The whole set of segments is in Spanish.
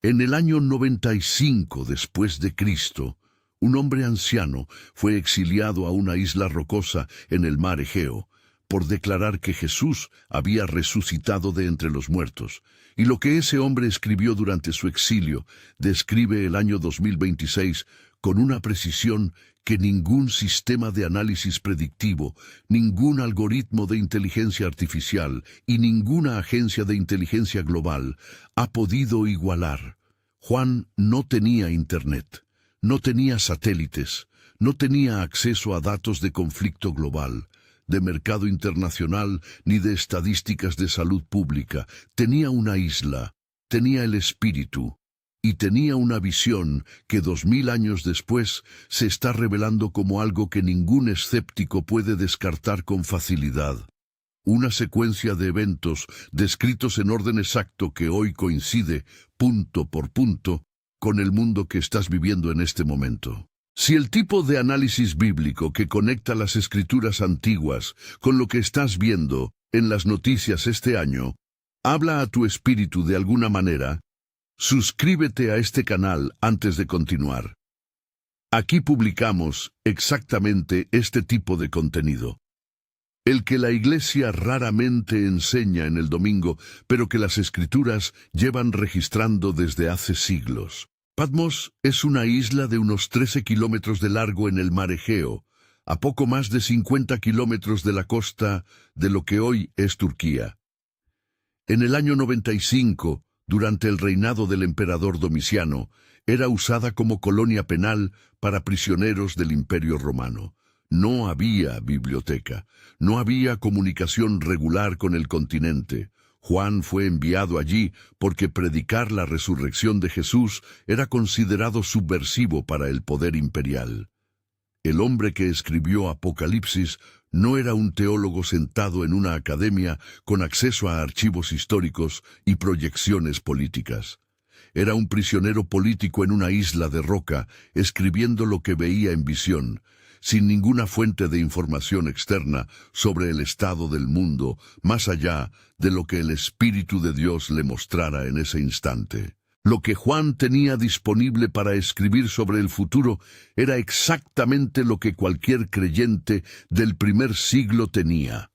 En el año 95 después de Cristo, un hombre anciano fue exiliado a una isla rocosa en el mar Egeo por declarar que Jesús había resucitado de entre los muertos. Y lo que ese hombre escribió durante su exilio describe el año 2026 con una precisión que ningún sistema de análisis predictivo, ningún algoritmo de inteligencia artificial y ninguna agencia de inteligencia global ha podido igualar. Juan no tenía internet, no tenía satélites, no tenía acceso a datos de conflicto global, de mercado internacional ni de estadísticas de salud pública. Tenía una isla, tenía el espíritu, y tenía una visión que 2000 años después se está revelando como algo que ningún escéptico puede descartar con facilidad. Una secuencia de eventos descritos en orden exacto que hoy coincide, punto por punto, con el mundo que estás viviendo en este momento. Si el tipo de análisis bíblico que conecta las escrituras antiguas con lo que estás viendo en las noticias este año habla a tu espíritu de alguna manera, suscríbete a este canal antes de continuar. Aquí publicamos exactamente este tipo de contenido. El que la Iglesia raramente enseña en el domingo, pero que las Escrituras llevan registrando desde hace siglos. Patmos es una isla de unos 13 kilómetros de largo en el mar Egeo, a poco más de 50 kilómetros de la costa de lo que hoy es Turquía. En el año 95, durante el reinado del emperador Domiciano, era usada como colonia penal para prisioneros del Imperio Romano. No había biblioteca, no había comunicación regular con el continente. Juan fue enviado allí porque predicar la resurrección de Jesús era considerado subversivo para el poder imperial. El hombre que escribió Apocalipsis no era un teólogo sentado en una academia con acceso a archivos históricos y proyecciones políticas. Era un prisionero político en una isla de roca, escribiendo lo que veía en visión, sin ninguna fuente de información externa sobre el estado del mundo, más allá de lo que el Espíritu de Dios le mostrara en ese instante. Lo que Juan tenía disponible para escribir sobre el futuro era exactamente lo que cualquier creyente del primer siglo tenía.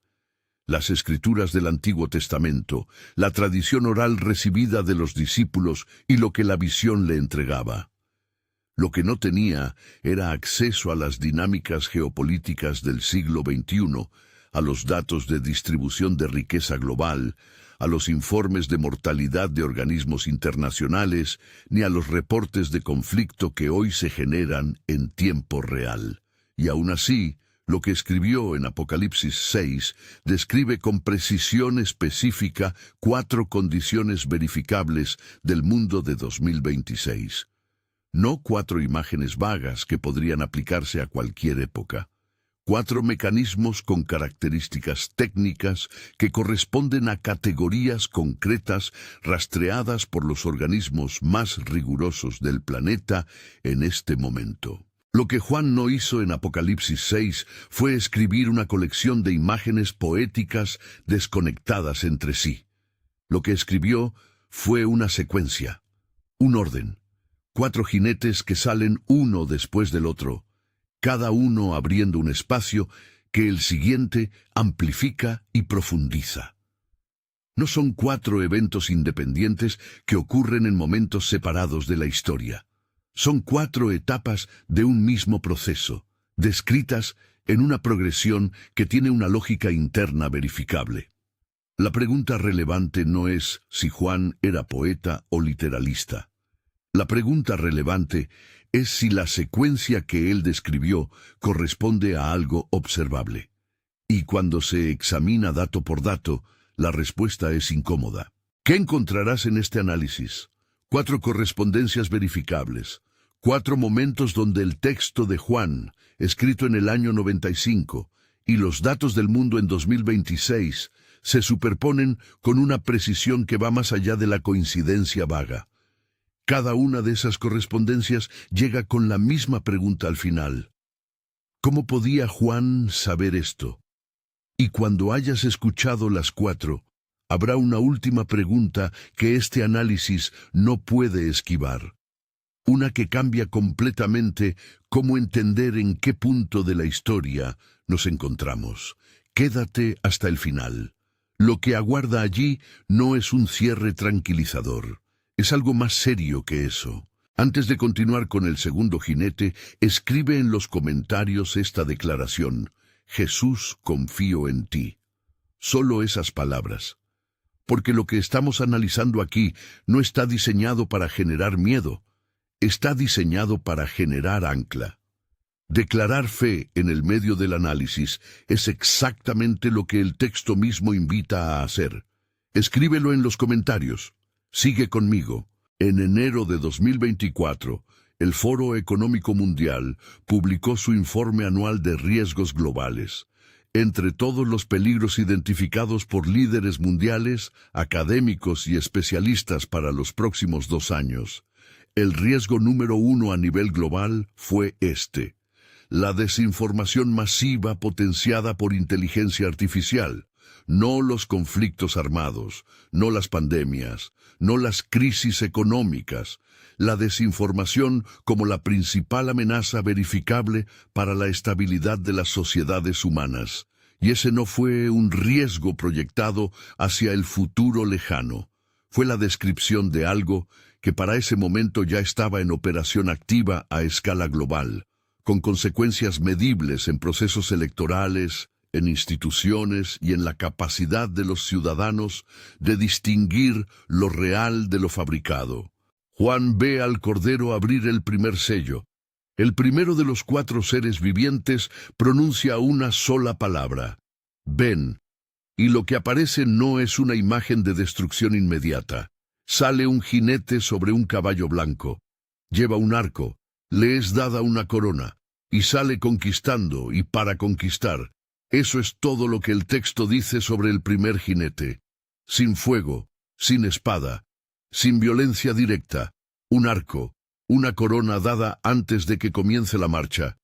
Las escrituras del Antiguo Testamento, la tradición oral recibida de los discípulos y lo que la visión le entregaba. Lo que no tenía era acceso a las dinámicas geopolíticas del siglo XXI, a los datos de distribución de riqueza global, a los informes de mortalidad de organismos internacionales, ni a los reportes de conflicto que hoy se generan en tiempo real. Y aún así, lo que escribió en Apocalipsis 6 describe con precisión específica 4 condiciones verificables del mundo de 2026. No 4 imágenes vagas que podrían aplicarse a cualquier época. 4 mecanismos con características técnicas que corresponden a categorías concretas rastreadas por los organismos más rigurosos del planeta en este momento. Lo que Juan no hizo en Apocalipsis 6 fue escribir una colección de imágenes poéticas desconectadas entre sí. Lo que escribió fue una secuencia, un orden. 4 jinetes que salen uno después del otro, cada uno abriendo un espacio que el siguiente amplifica y profundiza. No son 4 eventos independientes que ocurren en momentos separados de la historia. Son 4 etapas de un mismo proceso, descritas en una progresión que tiene una lógica interna verificable. La pregunta relevante no es si Juan era poeta o literalista. La pregunta relevante es si la secuencia que él describió corresponde a algo observable. Y cuando se examina dato por dato, la respuesta es incómoda. ¿Qué encontrarás en este análisis? 4 correspondencias verificables, 4 momentos donde el texto de Juan, escrito en el año 95, y los datos del mundo en 2026, se superponen con una precisión que va más allá de la coincidencia vaga. Cada una de esas correspondencias llega con la misma pregunta al final. ¿Cómo podía Juan saber esto? Y cuando hayas escuchado las 4, habrá una última pregunta que este análisis no puede esquivar. Una que cambia completamente cómo entender en qué punto de la historia nos encontramos. Quédate hasta el final. Lo que aguarda allí no es un cierre tranquilizador. Es algo más serio que eso. Antes de continuar con el segundo jinete, escribe en los comentarios esta declaración: Jesús, confío en ti. Solo esas palabras. Porque lo que estamos analizando aquí no está diseñado para generar miedo. Está diseñado para generar ancla. Declarar fe en el medio del análisis es exactamente lo que el texto mismo invita a hacer. Escríbelo en los comentarios. Sigue conmigo. En enero de 2024, el Foro Económico Mundial publicó su informe anual de riesgos globales. Entre todos los peligros identificados por líderes mundiales, académicos y especialistas para los próximos 2 años, el riesgo número 1 a nivel global fue este: la desinformación masiva potenciada por inteligencia artificial. No los conflictos armados, no las pandemias, no las crisis económicas. La desinformación como la principal amenaza verificable para la estabilidad de las sociedades humanas. Y ese no fue un riesgo proyectado hacia el futuro lejano. Fue la descripción de algo que para ese momento ya estaba en operación activa a escala global, con consecuencias medibles en procesos electorales, en instituciones y en la capacidad de los ciudadanos de distinguir lo real de lo fabricado. Juan ve al Cordero abrir el primer sello. El primero de los 4 seres vivientes pronuncia una sola palabra: ven. Y lo que aparece no es una imagen de destrucción inmediata. Sale un jinete sobre un caballo blanco. Lleva un arco. Le es dada una corona. Y sale conquistando y para conquistar. Eso es todo lo que el texto dice sobre el primer jinete. Sin fuego, sin espada, sin violencia directa, un arco, una corona dada antes de que comience la marcha,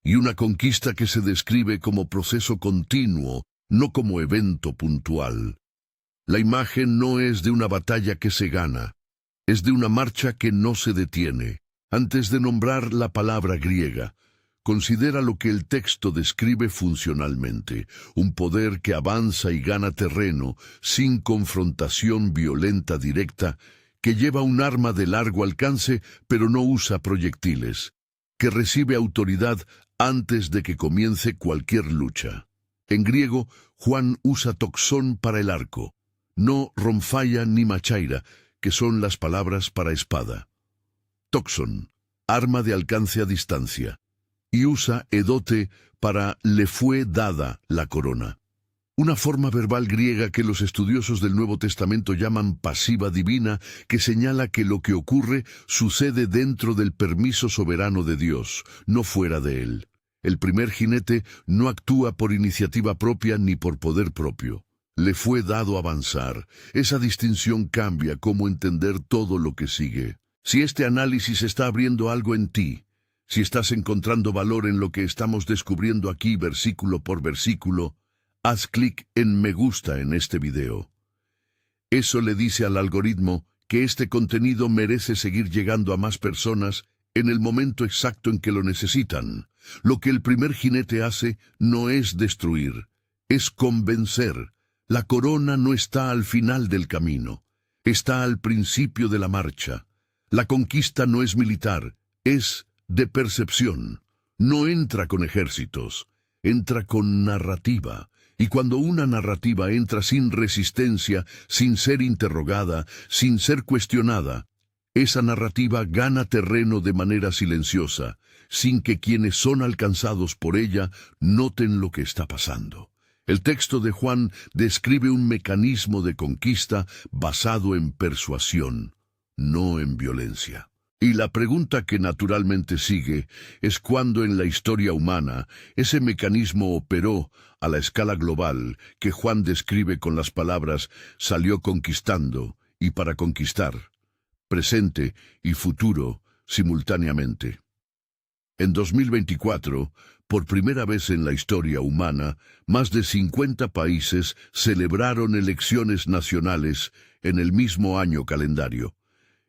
y una conquista que se describe como proceso continuo, no como evento puntual. La imagen no es de una batalla que se gana, es de una marcha que no se detiene. Antes de nombrar la palabra griega, considera lo que el texto describe funcionalmente: un poder que avanza y gana terreno sin confrontación violenta directa, que lleva un arma de largo alcance pero no usa proyectiles, que recibe autoridad antes de que comience cualquier lucha. En griego, Juan usa toxón para el arco, no ronfaia ni machaira, que son las palabras para espada. Toxón, arma de alcance a distancia. Y usa edote para le fue dada la corona. Una forma verbal griega que los estudiosos del Nuevo Testamento llaman pasiva divina, que señala que lo que ocurre sucede dentro del permiso soberano de Dios, no fuera de él. El primer jinete no actúa por iniciativa propia ni por poder propio. Le fue dado avanzar. Esa distinción cambia cómo entender todo lo que sigue. Si este análisis está abriendo algo en ti, si estás encontrando valor en lo que estamos descubriendo aquí versículo por versículo, haz clic en me gusta en este video. Eso le dice al algoritmo que este contenido merece seguir llegando a más personas en el momento exacto en que lo necesitan. Lo que el primer jinete hace no es destruir, es convencer. La corona no está al final del camino, está al principio de la marcha. La conquista no es militar, es de percepción. No entra con ejércitos, entra con narrativa. Y cuando una narrativa entra sin resistencia, sin ser interrogada, sin ser cuestionada, esa narrativa gana terreno de manera silenciosa, sin que quienes son alcanzados por ella noten lo que está pasando. El texto de Juan describe un mecanismo de conquista basado en persuasión, no en violencia. Y la pregunta que naturalmente sigue es cuándo en la historia humana ese mecanismo operó a la escala global que Juan describe con las palabras salió conquistando y para conquistar, presente y futuro simultáneamente. En 2024, por primera vez en la historia humana, más de 50 países celebraron elecciones nacionales en el mismo año calendario.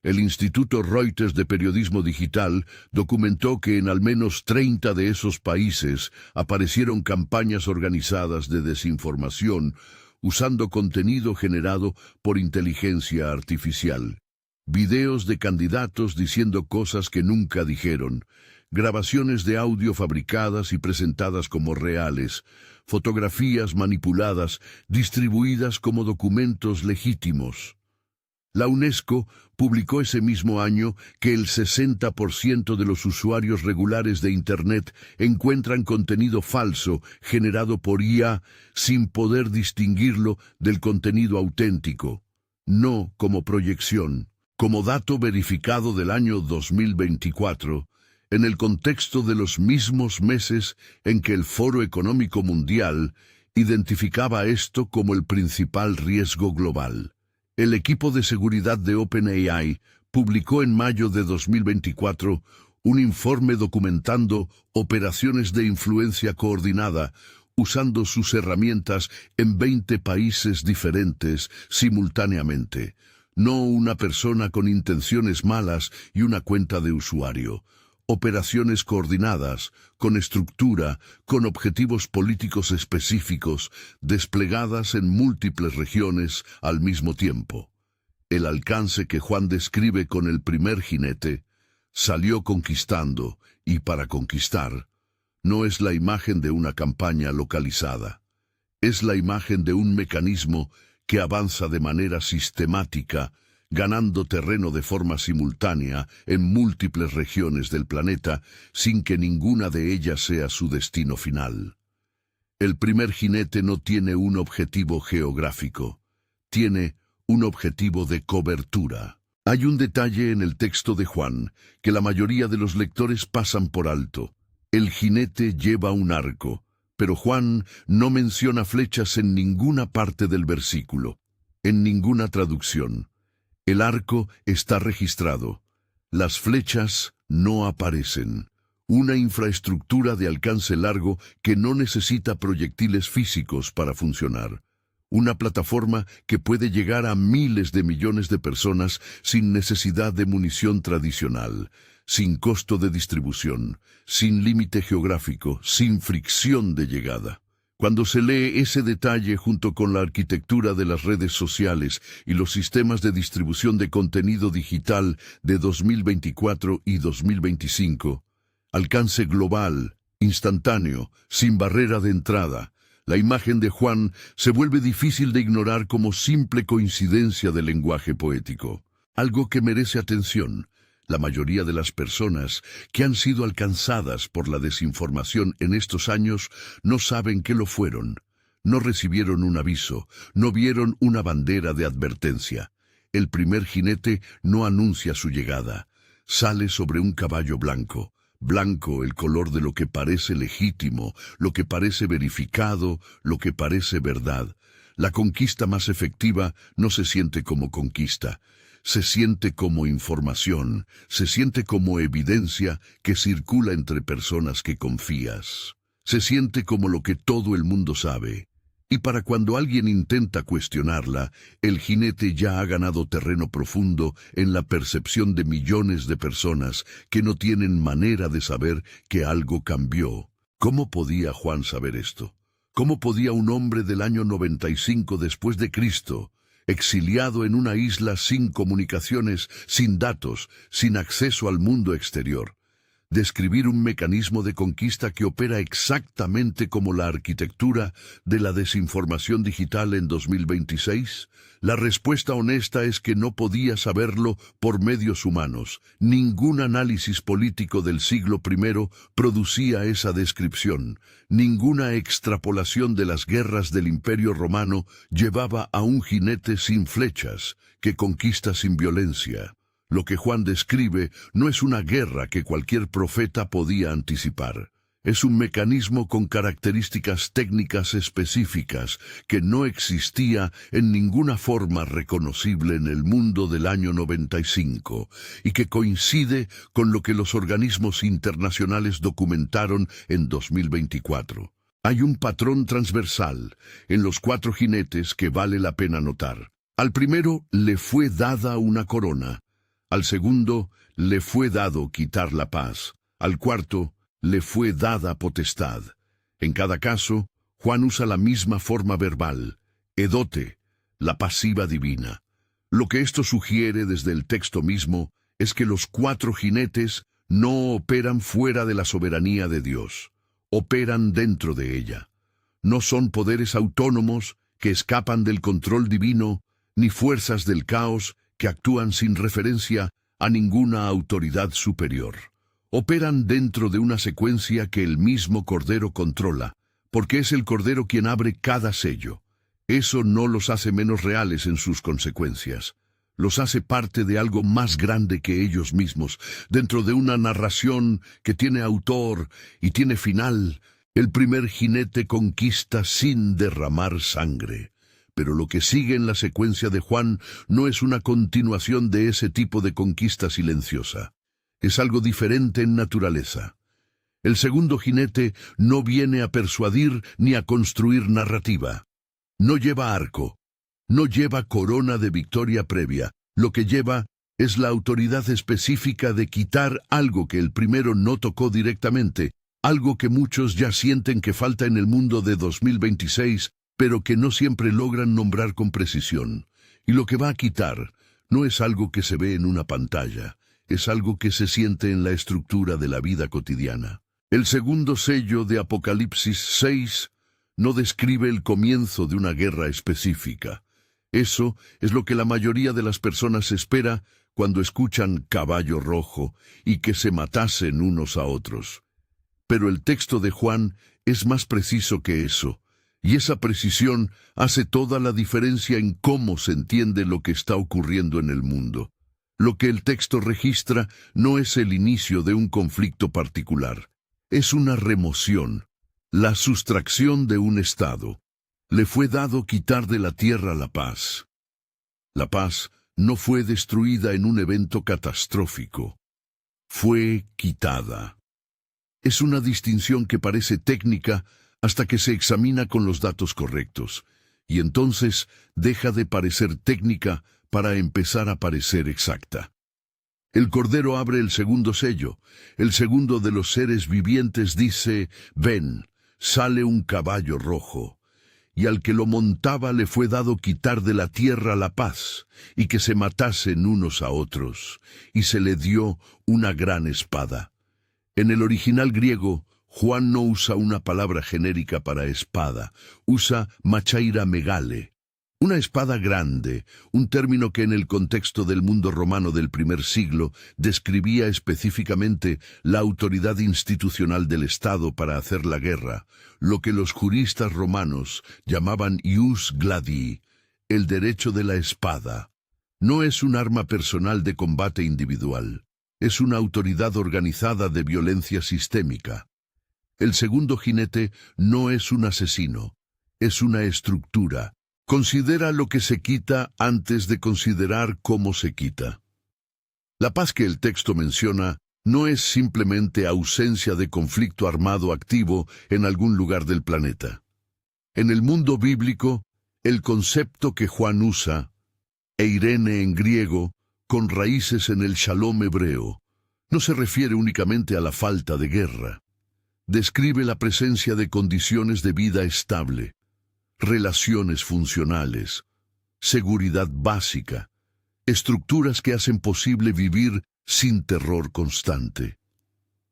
El Instituto Reuters de Periodismo Digital documentó que en al menos 30 de esos países aparecieron campañas organizadas de desinformación usando contenido generado por inteligencia artificial. Videos de candidatos diciendo cosas que nunca dijeron, grabaciones de audio fabricadas y presentadas como reales, fotografías manipuladas, distribuidas como documentos legítimos. La UNESCO publicó ese mismo año que el 60% de los usuarios regulares de Internet encuentran contenido falso generado por IA sin poder distinguirlo del contenido auténtico, no como proyección. Como dato verificado del año 2024, en el contexto de los mismos meses en que el Foro Económico Mundial identificaba esto como el principal riesgo global. El equipo de seguridad de OpenAI publicó en mayo de 2024 un informe documentando operaciones de influencia coordinada usando sus herramientas en 20 países diferentes simultáneamente. No una persona con intenciones malas y una cuenta de usuario. Operaciones coordinadas, con estructura, con objetivos políticos específicos, desplegadas en múltiples regiones al mismo tiempo. El alcance que Juan describe con el primer jinete, salió conquistando, y para conquistar, no es la imagen de una campaña localizada. Es la imagen de un mecanismo que avanza de manera sistemática, ganando terreno de forma simultánea en múltiples regiones del planeta, sin que ninguna de ellas sea su destino final. El primer jinete no tiene un objetivo geográfico, tiene un objetivo de cobertura. Hay un detalle en el texto de Juan que la mayoría de los lectores pasan por alto. El jinete lleva un arco, pero Juan no menciona flechas en ninguna parte del versículo, en ninguna traducción. El arco está registrado. Las flechas no aparecen. Una infraestructura de alcance largo que no necesita proyectiles físicos para funcionar. Una plataforma que puede llegar a miles de millones de personas sin necesidad de munición tradicional, sin costo de distribución, sin límite geográfico, sin fricción de llegada. Cuando se lee ese detalle junto con la arquitectura de las redes sociales y los sistemas de distribución de contenido digital de 2024 y 2025, alcance global, instantáneo, sin barrera de entrada, la imagen de Juan se vuelve difícil de ignorar como simple coincidencia del lenguaje poético. Algo que merece atención. La mayoría de las personas que han sido alcanzadas por la desinformación en estos años no saben que lo fueron. No recibieron un aviso, no vieron una bandera de advertencia. El primer jinete no anuncia su llegada. Sale sobre un caballo blanco. Blanco, el color de lo que parece legítimo, lo que parece verificado, lo que parece verdad. La conquista más efectiva no se siente como conquista. Se siente como información, se siente como evidencia que circula entre personas que confías. Se siente como lo que todo el mundo sabe. Y para cuando alguien intenta cuestionarla, el jinete ya ha ganado terreno profundo en la percepción de millones de personas que no tienen manera de saber que algo cambió. ¿Cómo podía Juan saber esto? ¿Cómo podía un hombre del año 95 después de Cristo, exiliado en una isla sin comunicaciones, sin datos, sin acceso al mundo exterior, describir un mecanismo de conquista que opera exactamente como la arquitectura de la desinformación digital en 2026? La respuesta honesta es que no podía saberlo por medios humanos. Ningún análisis político del siglo I producía esa descripción. Ninguna extrapolación de las guerras del Imperio Romano llevaba a un jinete sin flechas, que conquista sin violencia. Lo que Juan describe no es una guerra que cualquier profeta podía anticipar. Es un mecanismo con características técnicas específicas que no existía en ninguna forma reconocible en el mundo del año 95 y que coincide con lo que los organismos internacionales documentaron en 2024. Hay un patrón transversal en los 4 jinetes que vale la pena notar. Al primero le fue dada una corona, al segundo le fue dado quitar la paz, al cuarto le fue dada potestad. En cada caso, Juan usa la misma forma verbal, edote, la pasiva divina. Lo que esto sugiere desde el texto mismo es que los 4 jinetes no operan fuera de la soberanía de Dios, operan dentro de ella. No son poderes autónomos que escapan del control divino, ni fuerzas del caos que actúan sin referencia a ninguna autoridad superior. Operan dentro de una secuencia que el mismo Cordero controla, porque es el Cordero quien abre cada sello. Eso no los hace menos reales en sus consecuencias. Los hace parte de algo más grande que ellos mismos, dentro de una narración que tiene autor y tiene final. El primer jinete conquista sin derramar sangre. Pero lo que sigue en la secuencia de Juan no es una continuación de ese tipo de conquista silenciosa. Es algo diferente en naturaleza. El segundo jinete no viene a persuadir ni a construir narrativa. No lleva arco, no lleva corona de victoria previa. Lo que lleva es la autoridad específica de quitar algo que el primero no tocó directamente, algo que muchos ya sienten que falta en el mundo de 2026, pero que no siempre logran nombrar con precisión. Y lo que va a quitar no es algo que se ve en una pantalla, es algo que se siente en la estructura de la vida cotidiana. El segundo sello de Apocalipsis 6 no describe el comienzo de una guerra específica. Eso es lo que la mayoría de las personas espera cuando escuchan caballo rojo y que se matasen unos a otros. Pero el texto de Juan es más preciso que eso, y esa precisión hace toda la diferencia en cómo se entiende lo que está ocurriendo en el mundo. Lo que el texto registra no es el inicio de un conflicto particular, es una remoción, la sustracción de un estado. Le fue dado quitar de la tierra la paz. La paz no fue destruida en un evento catastrófico, fue quitada. Es una distinción que parece técnica hasta que se examina con los datos correctos, y entonces deja de parecer técnica para empezar a parecer exacta. El Cordero abre el segundo sello. El segundo de los seres vivientes dice, «Ven, sale un caballo rojo». Y al que lo montaba le fue dado quitar de la tierra la paz, y que se matasen unos a otros, y se le dio una gran espada. En el original griego, Juan no usa una palabra genérica para espada, usa machaira megale, una espada grande, un término que en el contexto del mundo romano del primer siglo describía específicamente la autoridad institucional del Estado para hacer la guerra, lo que los juristas romanos llamaban ius gladii, el derecho de la espada. No es un arma personal de combate individual, es una autoridad organizada de violencia sistémica. El segundo jinete no es un asesino, es una estructura. Considera lo que se quita antes de considerar cómo se quita. La paz que el texto menciona no es simplemente ausencia de conflicto armado activo en algún lugar del planeta. En el mundo bíblico, el concepto que Juan usa, eirene en griego, con raíces en el shalom hebreo, no se refiere únicamente a la falta de guerra. Describe la presencia de condiciones de vida estable, relaciones funcionales, seguridad básica, estructuras que hacen posible vivir sin terror constante.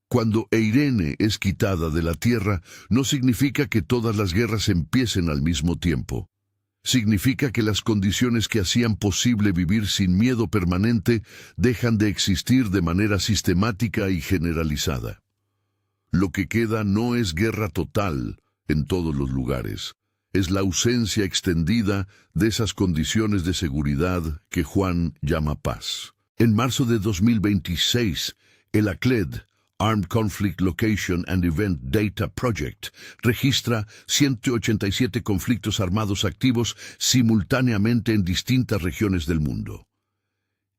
Cuando eirene es quitada de la tierra, no significa que todas las guerras empiecen al mismo tiempo. Significa que las condiciones que hacían posible vivir sin miedo permanente dejan de existir de manera sistemática y generalizada. Lo que queda no es guerra total en todos los lugares. Es la ausencia extendida de esas condiciones de seguridad que Juan llama paz. En marzo de 2026, el ACLED, Armed Conflict Location and Event Data Project, registra 187 conflictos armados activos simultáneamente en distintas regiones del mundo.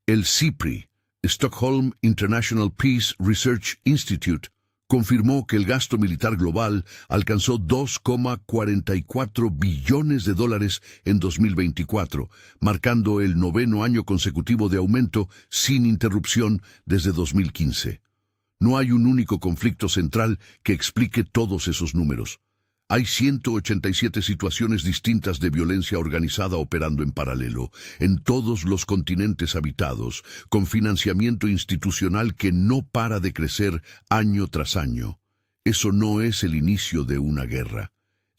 El SIPRI, Stockholm International Peace Research Institute, confirmó que el gasto militar global alcanzó 2,44 billones de dólares en 2024, marcando el 9º año consecutivo de aumento sin interrupción desde 2015. No hay un único conflicto central que explique todos esos números. Hay 187 situaciones distintas de violencia organizada operando en paralelo, en todos los continentes habitados, con financiamiento institucional que no para de crecer año tras año. Eso no es el inicio de una guerra.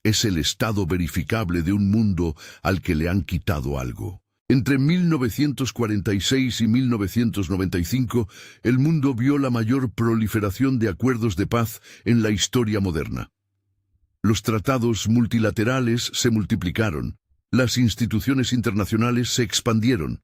Es el estado verificable de un mundo al que le han quitado algo. Entre 1946 y 1995, el mundo vio la mayor proliferación de acuerdos de paz en la historia moderna. Los tratados multilaterales se multiplicaron, las instituciones internacionales se expandieron.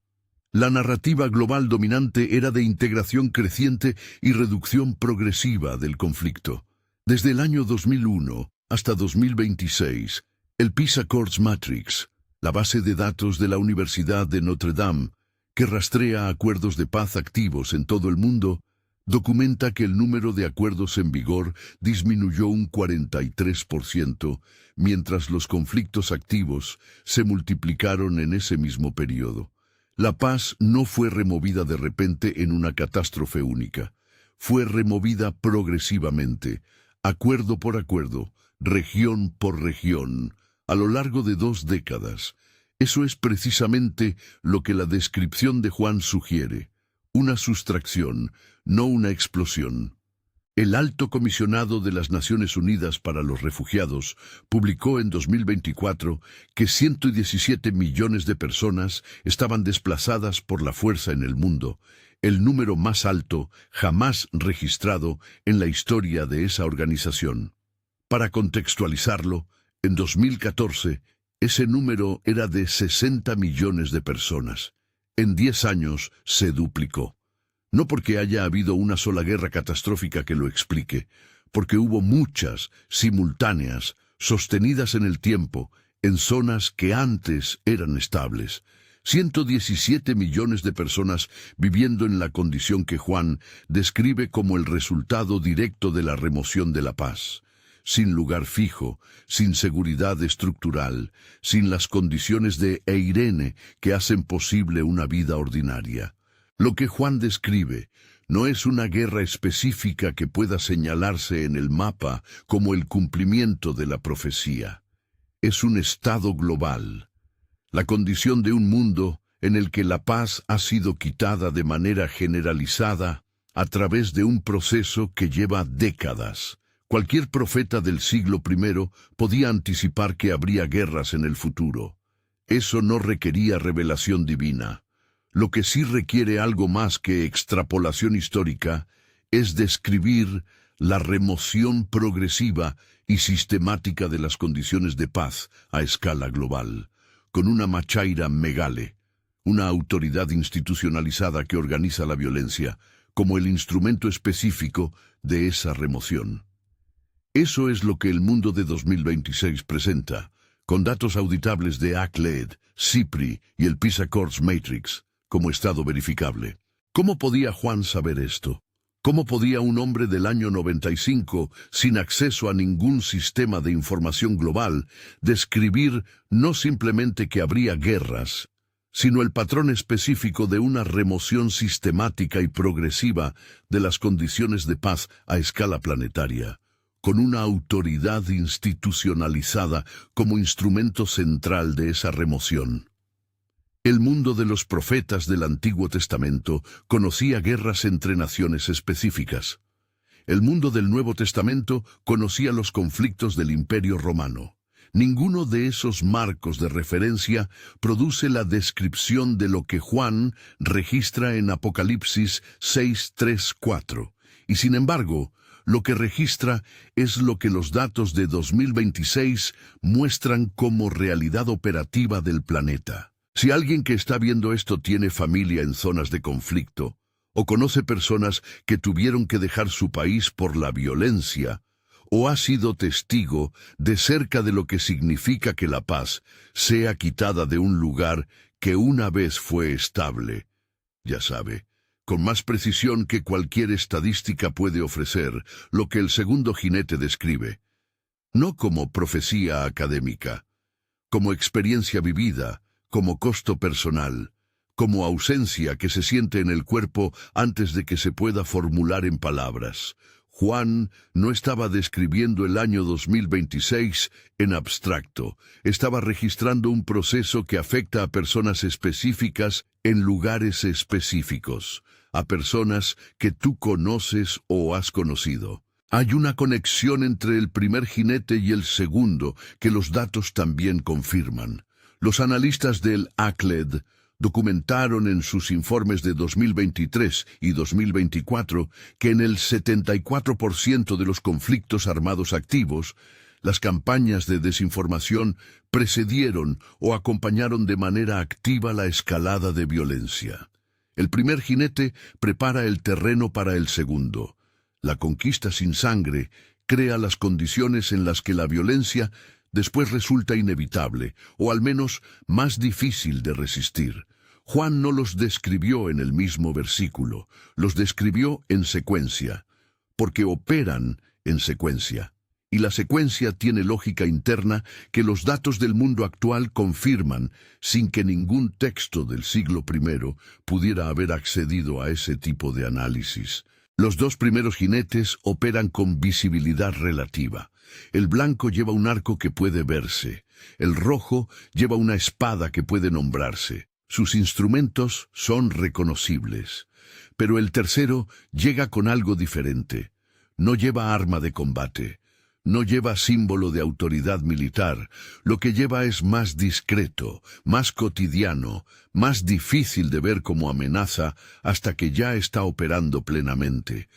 La narrativa global dominante era de integración creciente y reducción progresiva del conflicto. Desde el año 2001 hasta 2026, el Peace Accords Matrix, la base de datos de la Universidad de Notre Dame, que rastrea acuerdos de paz activos en todo el mundo, documenta que el número de acuerdos en vigor disminuyó un 43%, mientras los conflictos activos se multiplicaron en ese mismo periodo. La paz no fue removida de repente en una catástrofe única. Fue removida progresivamente, acuerdo por acuerdo, región por región, a lo largo de 2 décadas. Eso es precisamente lo que la descripción de Juan sugiere. Una sustracción, no una explosión. El Alto Comisionado de las Naciones Unidas para los Refugiados publicó en 2024 que 117 millones de personas estaban desplazadas por la fuerza en el mundo, el número más alto jamás registrado en la historia de esa organización. Para contextualizarlo, en 2014, ese número era de 60 millones de personas. En 10 años se duplicó. No porque haya habido una sola guerra catastrófica que lo explique, porque hubo muchas, simultáneas, sostenidas en el tiempo, en zonas que antes eran estables. 117 millones de personas viviendo en la condición que Juan describe como el resultado directo de la remoción de la paz. Sin lugar fijo, sin seguridad estructural, sin las condiciones de Eirene que hacen posible una vida ordinaria. Lo que Juan describe no es una guerra específica que pueda señalarse en el mapa como el cumplimiento de la profecía. Es un estado global, la condición de un mundo en el que la paz ha sido quitada de manera generalizada a través de un proceso que lleva décadas. Cualquier profeta del siglo I podía anticipar que habría guerras en el futuro. Eso no requería revelación divina. Lo que sí requiere algo más que extrapolación histórica es describir la remoción progresiva y sistemática de las condiciones de paz a escala global, con una machaira megale, una autoridad institucionalizada que organiza la violencia, como el instrumento específico de esa remoción. Eso es lo que el mundo de 2026 presenta, con datos auditables de ACLED, SIPRI y el Peace Accords Matrix, como estado verificable. ¿Cómo podía Juan saber esto? ¿Cómo podía un hombre del año 95, sin acceso a ningún sistema de información global, describir no simplemente que habría guerras, sino el patrón específico de una remoción sistemática y progresiva de las condiciones de paz a escala planetaria, con una autoridad institucionalizada como instrumento central de esa remoción? El mundo de los profetas del Antiguo Testamento conocía guerras entre naciones específicas. El mundo del Nuevo Testamento conocía los conflictos del Imperio Romano. Ninguno de esos marcos de referencia produce la descripción de lo que Juan registra en Apocalipsis 6:3-4, y sin embargo, lo que registra es lo que los datos de 2026 muestran como realidad operativa del planeta. Si alguien que está viendo esto tiene familia en zonas de conflicto, ¿O conoce personas que tuvieron que dejar su país por la violencia? ¿O ha sido testigo de cerca de lo que significa que la paz sea quitada de un lugar que una vez fue estable? Ya sabe, con más precisión que cualquier estadística puede ofrecer, lo que el segundo jinete describe, no como profecía académica, como experiencia vivida, como costo personal, como ausencia que se siente en el cuerpo antes de que se pueda formular en palabras. Juan no estaba describiendo el año 2026 en abstracto, estaba registrando un proceso que afecta a personas específicas en lugares específicos, a personas que tú conoces o has conocido. Hay una conexión entre el primer jinete y el segundo que los datos también confirman. Los analistas del ACLED documentaron en sus informes de 2023 y 2024 que en el 74% de los conflictos armados activos, las campañas de desinformación precedieron o acompañaron de manera activa la escalada de violencia. El primer jinete prepara el terreno para el segundo. La conquista sin sangre crea las condiciones en las que la violencia después resulta inevitable, o al menos más difícil de resistir. Juan no los describió en el mismo versículo, los describió en secuencia, porque operan en secuencia. Y la secuencia tiene lógica interna que los datos del mundo actual confirman, sin que ningún texto del siglo I pudiera haber accedido a ese tipo de análisis. Los dos primeros jinetes operan con visibilidad relativa. El blanco lleva un arco que puede verse. El rojo lleva una espada que puede nombrarse. Sus instrumentos son reconocibles. Pero el tercero llega con algo diferente. No lleva arma de combate. No lleva símbolo de autoridad militar. Lo que lleva es más discreto, más cotidiano, más difícil de ver como amenaza hasta que ya está operando plenamente.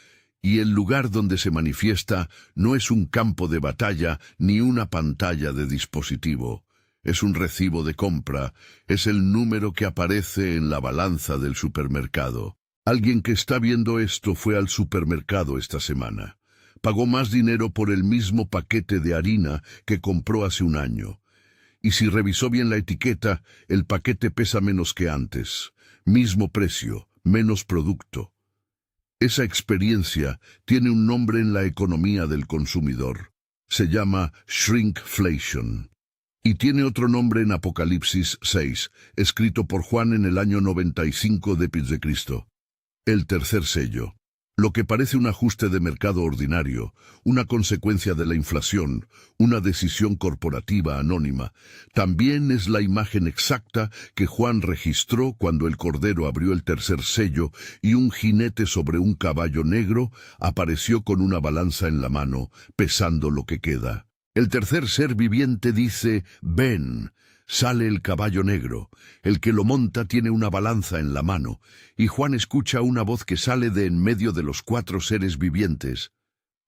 Y el lugar donde se manifiesta no es un campo de batalla ni una pantalla de dispositivo. Es un recibo de compra, es el número que aparece en la balanza del supermercado. Alguien que está viendo esto fue al supermercado esta semana. Pagó más dinero por el mismo paquete de harina que compró hace un año. Y si revisó bien la etiqueta, el paquete pesa menos que antes. Mismo precio, menos producto. Esa experiencia tiene un nombre en la economía del consumidor. Se llama shrinkflation. Y tiene otro nombre en Apocalipsis 6, escrito por Juan en el año 95 después de Cristo. El tercer sello. Lo que parece un ajuste de mercado ordinario, una consecuencia de la inflación, una decisión corporativa anónima, también es la imagen exacta que Juan registró cuando el Cordero abrió el tercer sello y un jinete sobre un caballo negro apareció con una balanza en la mano, pesando lo que queda. El tercer ser viviente dice, «Ven». Sale el caballo negro, el que lo monta tiene una balanza en la mano, y Juan escucha una voz que sale de en medio de los 4 seres vivientes.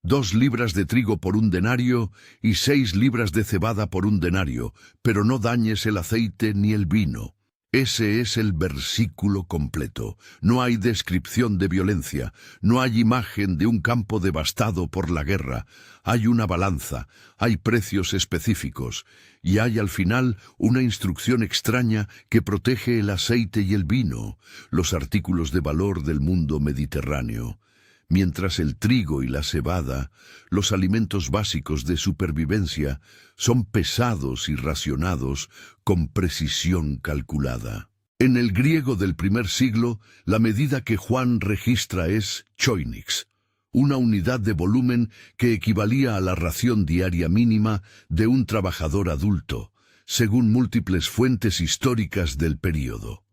2 libras de trigo por 1 denario y 6 libras de cebada por 1 denario, pero no dañes el aceite ni el vino. Ese es el versículo completo. No hay descripción de violencia, no hay imagen de un campo devastado por la guerra. Hay una balanza, hay precios específicos, y hay al final una instrucción extraña que protege el aceite y el vino, los artículos de valor del mundo mediterráneo. Mientras el trigo y la cebada, los alimentos básicos de supervivencia, son pesados y racionados con precisión calculada. En el griego del primer siglo, la medida que Juan registra es choinix, una unidad de volumen que equivalía a la ración diaria mínima de un trabajador adulto, según múltiples fuentes históricas del período.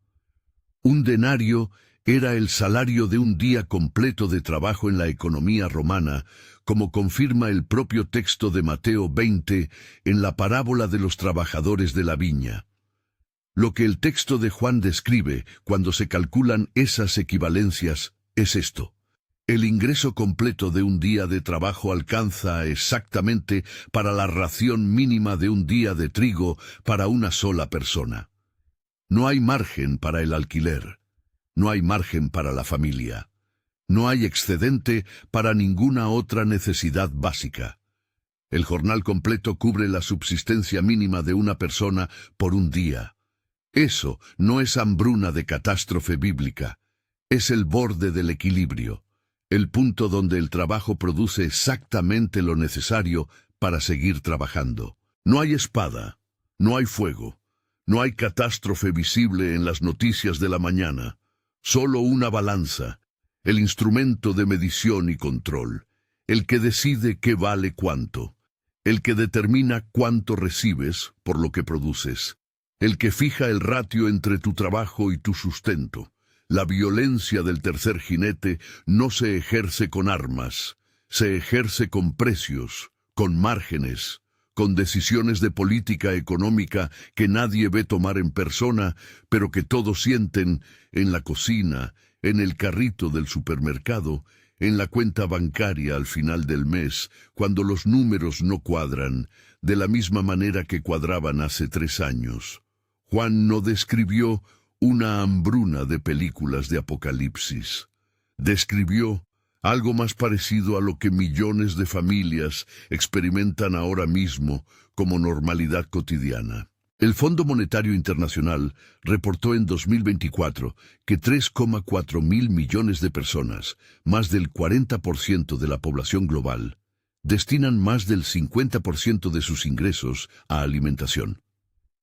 Un denario era el salario de un día completo de trabajo en la economía romana, como confirma el propio texto de Mateo 20 en la parábola de los trabajadores de la viña. Lo que el texto de Juan describe cuando se calculan esas equivalencias es esto. El ingreso completo de un día de trabajo alcanza exactamente para la ración mínima de un día de trigo para una sola persona. No hay margen para el alquiler. No hay margen para la familia. No hay excedente para ninguna otra necesidad básica. El jornal completo cubre la subsistencia mínima de una persona por un día. Eso no es hambruna de catástrofe bíblica. Es el borde del equilibrio, el punto donde el trabajo produce exactamente lo necesario para seguir trabajando. No hay espada, no hay fuego, no hay catástrofe visible en las noticias de la mañana. Solo una balanza, el instrumento de medición y control, el que decide qué vale cuánto, el que determina cuánto recibes por lo que produces, el que fija el ratio entre tu trabajo y tu sustento. La violencia del tercer jinete no se ejerce con armas, se ejerce con precios, con márgenes, con decisiones de política económica que nadie ve tomar en persona, pero que todos sienten en la cocina, en el carrito del supermercado, en la cuenta bancaria al final del mes, cuando los números no cuadran, de la misma manera que cuadraban hace 3 años. Juan no describió una hambruna de películas de Apocalipsis. Describió algo más parecido a lo que millones de familias experimentan ahora mismo como normalidad cotidiana. El Fondo Monetario Internacional reportó en 2024 que 3,4 mil millones de personas, más del 40% de la población global, destinan más del 50% de sus ingresos a alimentación.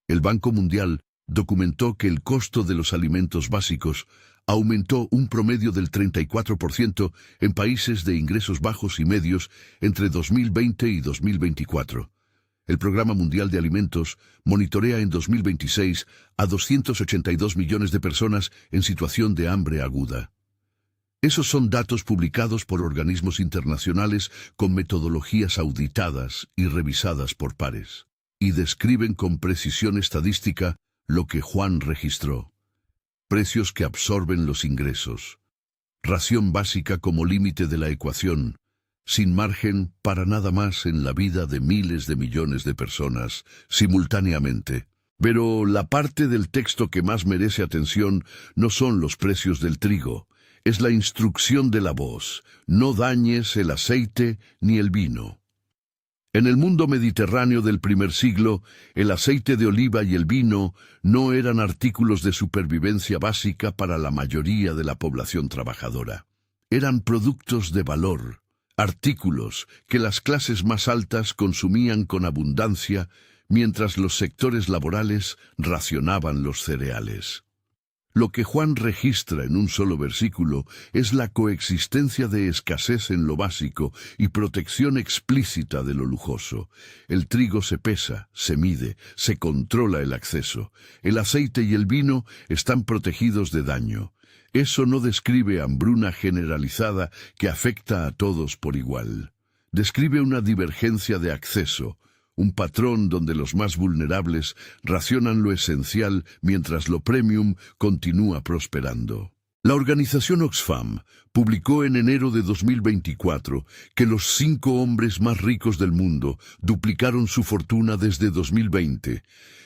El Banco Mundial documentó que el costo de los alimentos básicos aumentó un promedio del 34% en países de ingresos bajos y medios entre 2020 y 2024. El Programa Mundial de Alimentos monitorea en 2026 a 282 millones de personas en situación de hambre aguda. Esos son datos publicados por organismos internacionales con metodologías auditadas y revisadas por pares, y describen con precisión estadística lo que Juan registró. Precios que absorben los ingresos. Ración básica como límite de la ecuación, sin margen para nada más en la vida de miles de millones de personas simultáneamente. Pero la parte del texto que más merece atención no son los precios del trigo, es la instrucción de la voz: no dañes el aceite ni el vino. En el mundo mediterráneo del primer siglo, el aceite de oliva y el vino no eran artículos de supervivencia básica para la mayoría de la población trabajadora. Eran productos de valor, artículos que las clases más altas consumían con abundancia, mientras los sectores laborales racionaban los cereales. Lo que Juan registra en un solo versículo es la coexistencia de escasez en lo básico y protección explícita de lo lujoso. El trigo se pesa, se mide, se controla el acceso. El aceite y el vino están protegidos de daño. Eso no describe hambruna generalizada que afecta a todos por igual. Describe una divergencia de acceso, un patrón donde los más vulnerables racionan lo esencial mientras lo premium continúa prosperando. La organización Oxfam publicó en enero de 2024 que los 5 hombres más ricos del mundo duplicaron su fortuna desde 2020,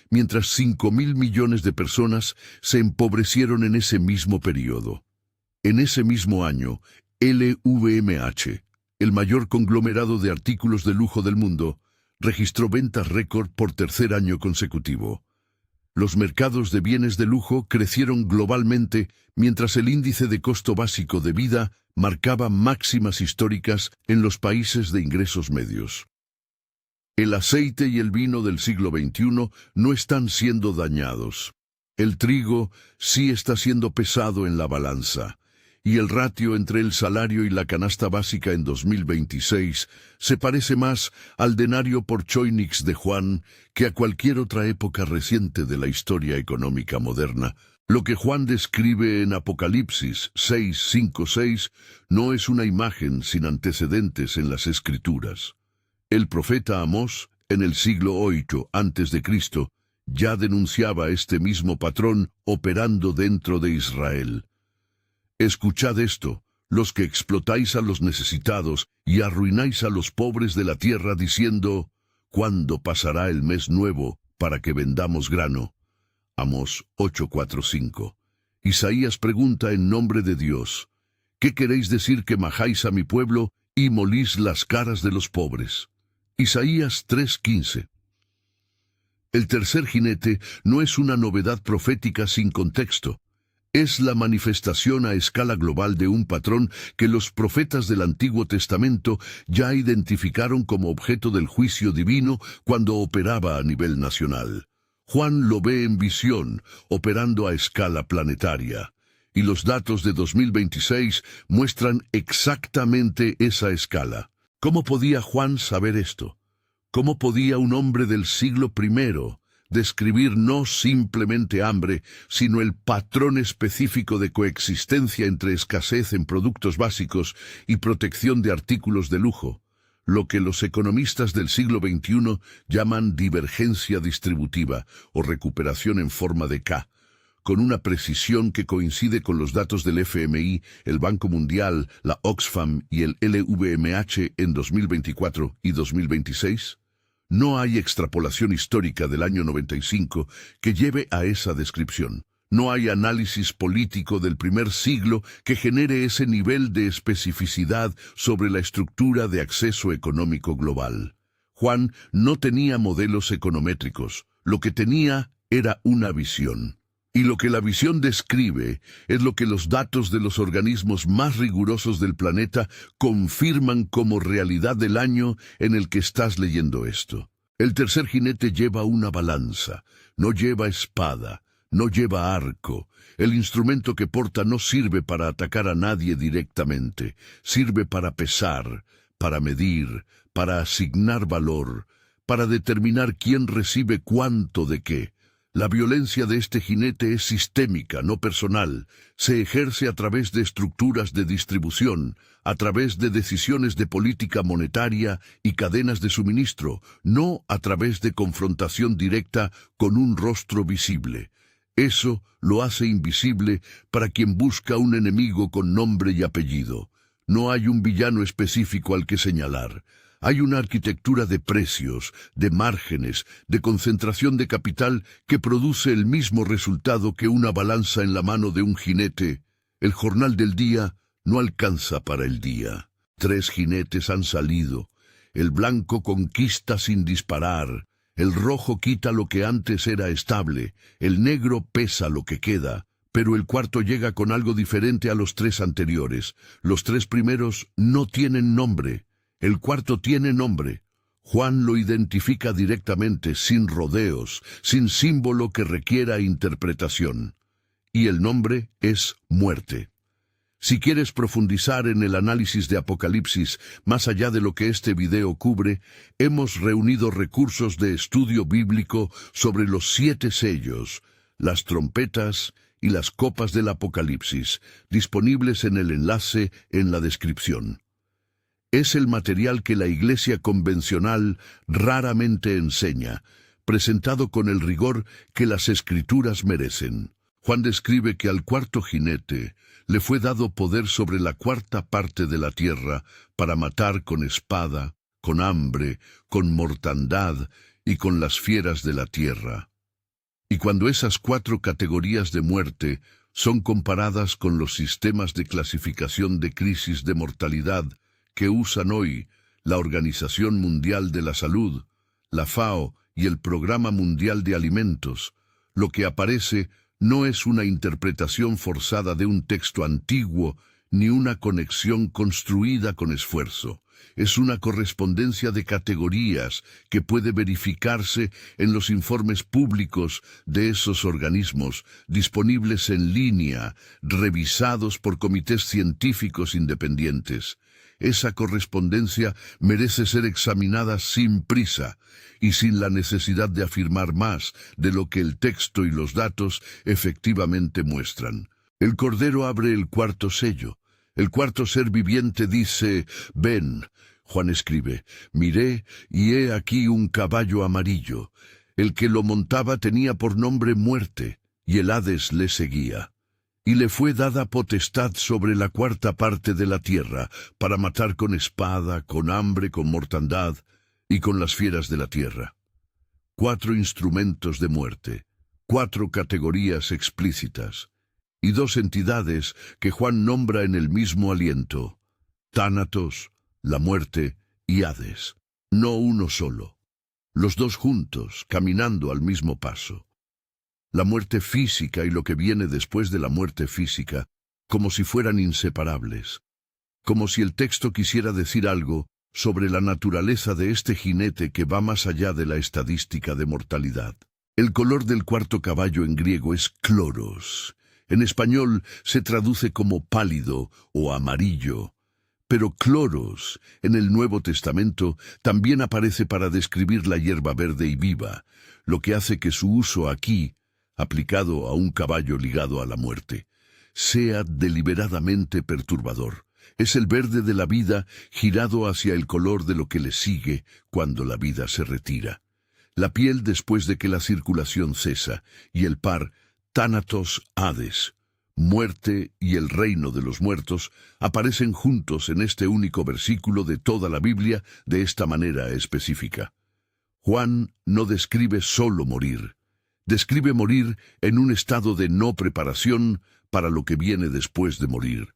mientras 5.000 millones de personas se empobrecieron en ese mismo periodo. En ese mismo año, LVMH, el mayor conglomerado de artículos de lujo del mundo, registró ventas récord por 3er año consecutivo. Los mercados de bienes de lujo crecieron globalmente mientras el índice de costo básico de vida marcaba máximas históricas en los países de ingresos medios. El aceite y el vino del siglo XXI no están siendo dañados. El trigo sí está siendo pesado en la balanza, y el ratio entre el salario y la canasta básica en 2026 se parece más al denario por choinix de Juan que a cualquier otra época reciente de la historia económica moderna. Lo que Juan describe en Apocalipsis 6:5-6 no es una imagen sin antecedentes en las Escrituras. El profeta Amós, en el siglo VIII a.C., ya denunciaba este mismo patrón operando dentro de Israel. Escuchad esto, los que explotáis a los necesitados y arruináis a los pobres de la tierra, diciendo: ¿cuándo pasará el mes nuevo para que vendamos grano? Amós 8:4-5. Isaías pregunta en nombre de Dios: ¿qué queréis decir que majáis a mi pueblo y molís las caras de los pobres? Isaías 3:15. El tercer jinete no es una novedad profética sin contexto. Es la manifestación a escala global de un patrón que los profetas del Antiguo Testamento ya identificaron como objeto del juicio divino cuando operaba a nivel nacional. Juan lo ve en visión, operando a escala planetaria. Y los datos de 2026 muestran exactamente esa escala. ¿Cómo podía Juan saber esto? ¿Cómo podía un hombre del siglo I describir no simplemente hambre, sino el patrón específico de coexistencia entre escasez en productos básicos y protección de artículos de lujo, lo que los economistas del siglo XXI llaman divergencia distributiva o recuperación en forma de K, con una precisión que coincide con los datos del FMI, el Banco Mundial, la Oxfam y el LVMH en 2024 y 2026? No hay extrapolación histórica del año 95 que lleve a esa descripción. No hay análisis político del primer siglo que genere ese nivel de especificidad sobre la estructura de acceso económico global. Juan no tenía modelos econométricos, lo que tenía era una visión. Y lo que la visión describe es lo que los datos de los organismos más rigurosos del planeta confirman como realidad del año en el que estás leyendo esto. El tercer jinete lleva una balanza, no lleva espada, no lleva arco. El instrumento que porta no sirve para atacar a nadie directamente, sirve para pesar, para medir, para asignar valor, para determinar quién recibe cuánto de qué. La violencia de este jinete es sistémica, no personal. Se ejerce a través de estructuras de distribución, a través de decisiones de política monetaria y cadenas de suministro, no a través de confrontación directa con un rostro visible. Eso lo hace invisible para quien busca un enemigo con nombre y apellido. No hay un villano específico al que señalar. Hay una arquitectura de precios, de márgenes, de concentración de capital que produce el mismo resultado que una balanza en la mano de un jinete. El jornal del día no alcanza para el día. 3 jinetes han salido. El blanco conquista sin disparar. El rojo quita lo que antes era estable. El negro pesa lo que queda. Pero el cuarto llega con algo diferente a los 3 anteriores. Los 3 primeros no tienen nombre. El cuarto tiene nombre. Juan lo identifica directamente, sin rodeos, sin símbolo que requiera interpretación. Y el nombre es muerte. Si quieres profundizar en el análisis de Apocalipsis, más allá de lo que este video cubre, hemos reunido recursos de estudio bíblico sobre los 7 sellos, las trompetas y las copas del Apocalipsis, disponibles en el enlace en la descripción. Es el material que la iglesia convencional raramente enseña, presentado con el rigor que las escrituras merecen. Juan describe que al cuarto jinete le fue dado poder sobre la cuarta parte de la tierra para matar con espada, con hambre, con mortandad y con las fieras de la tierra. Y cuando esas 4 categorías de muerte son comparadas con los sistemas de clasificación de crisis de mortalidad que usan hoy la Organización Mundial de la Salud, la FAO y el Programa Mundial de Alimentos, lo que aparece no es una interpretación forzada de un texto antiguo ni una conexión construida con esfuerzo. Es una correspondencia de categorías que puede verificarse en los informes públicos de esos organismos, disponibles en línea, revisados por comités científicos independientes. Esa correspondencia merece ser examinada sin prisa y sin la necesidad de afirmar más de lo que el texto y los datos efectivamente muestran. El Cordero abre el cuarto sello. El cuarto ser viviente dice: «Ven». Juan escribe: «Miré, y he aquí un caballo amarillo. El que lo montaba tenía por nombre Muerte, y el Hades le seguía. Y le fue dada potestad sobre la cuarta parte de la tierra, para matar con espada, con hambre, con mortandad, y con las fieras de la tierra». 4 instrumentos de muerte, 4 categorías explícitas. y dos entidades que Juan nombra en el mismo aliento: Tánatos, la muerte, y Hades, no uno solo, los dos juntos, caminando al mismo paso. La muerte física y lo que viene después de la muerte física, como si fueran inseparables, como si el texto quisiera decir algo sobre la naturaleza de este jinete que va más allá de la estadística de mortalidad. El color del cuarto caballo en griego es kloros. En español se traduce como pálido o amarillo, pero kloros en el Nuevo Testamento también aparece para describir la hierba verde y viva, lo que hace que su uso aquí, aplicado a un caballo ligado a la muerte, sea deliberadamente perturbador. Es el verde de la vida girado hacia el color de lo que le sigue cuando la vida se retira. La piel después de que la circulación cesa, y el par Tánatos Hades, muerte y el reino de los muertos, aparecen juntos en este único versículo de toda la Biblia de esta manera específica. Juan no describe solo morir, describe morir en un estado de no preparación para lo que viene después de morir.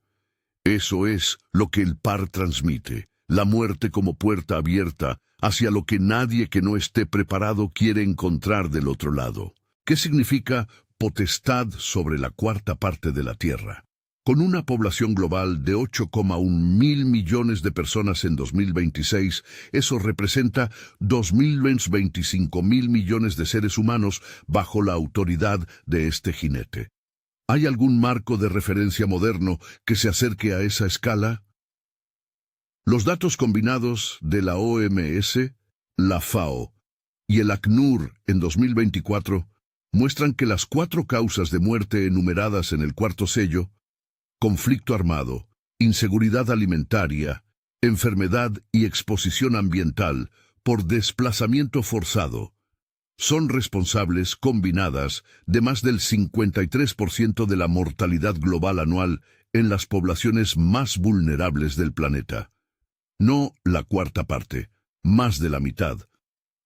Eso es lo que el par transmite, la muerte como puerta abierta hacia lo que nadie que no esté preparado quiere encontrar del otro lado. ¿Qué significa potestad sobre la cuarta parte de la tierra? Con una población global de 8,1 mil millones de personas en 2026, eso representa 2.025 mil millones de seres humanos bajo la autoridad de este jinete. ¿Hay algún marco de referencia moderno que se acerque a esa escala? Los datos combinados de la OMS, la FAO y el ACNUR en 2024 muestran que las 4 causas de muerte enumeradas en el cuarto sello, conflicto armado, inseguridad alimentaria, enfermedad y exposición ambiental por desplazamiento forzado, son responsables combinadas de más del 53% de la mortalidad global anual en las poblaciones más vulnerables del planeta. No la cuarta parte, más de la mitad.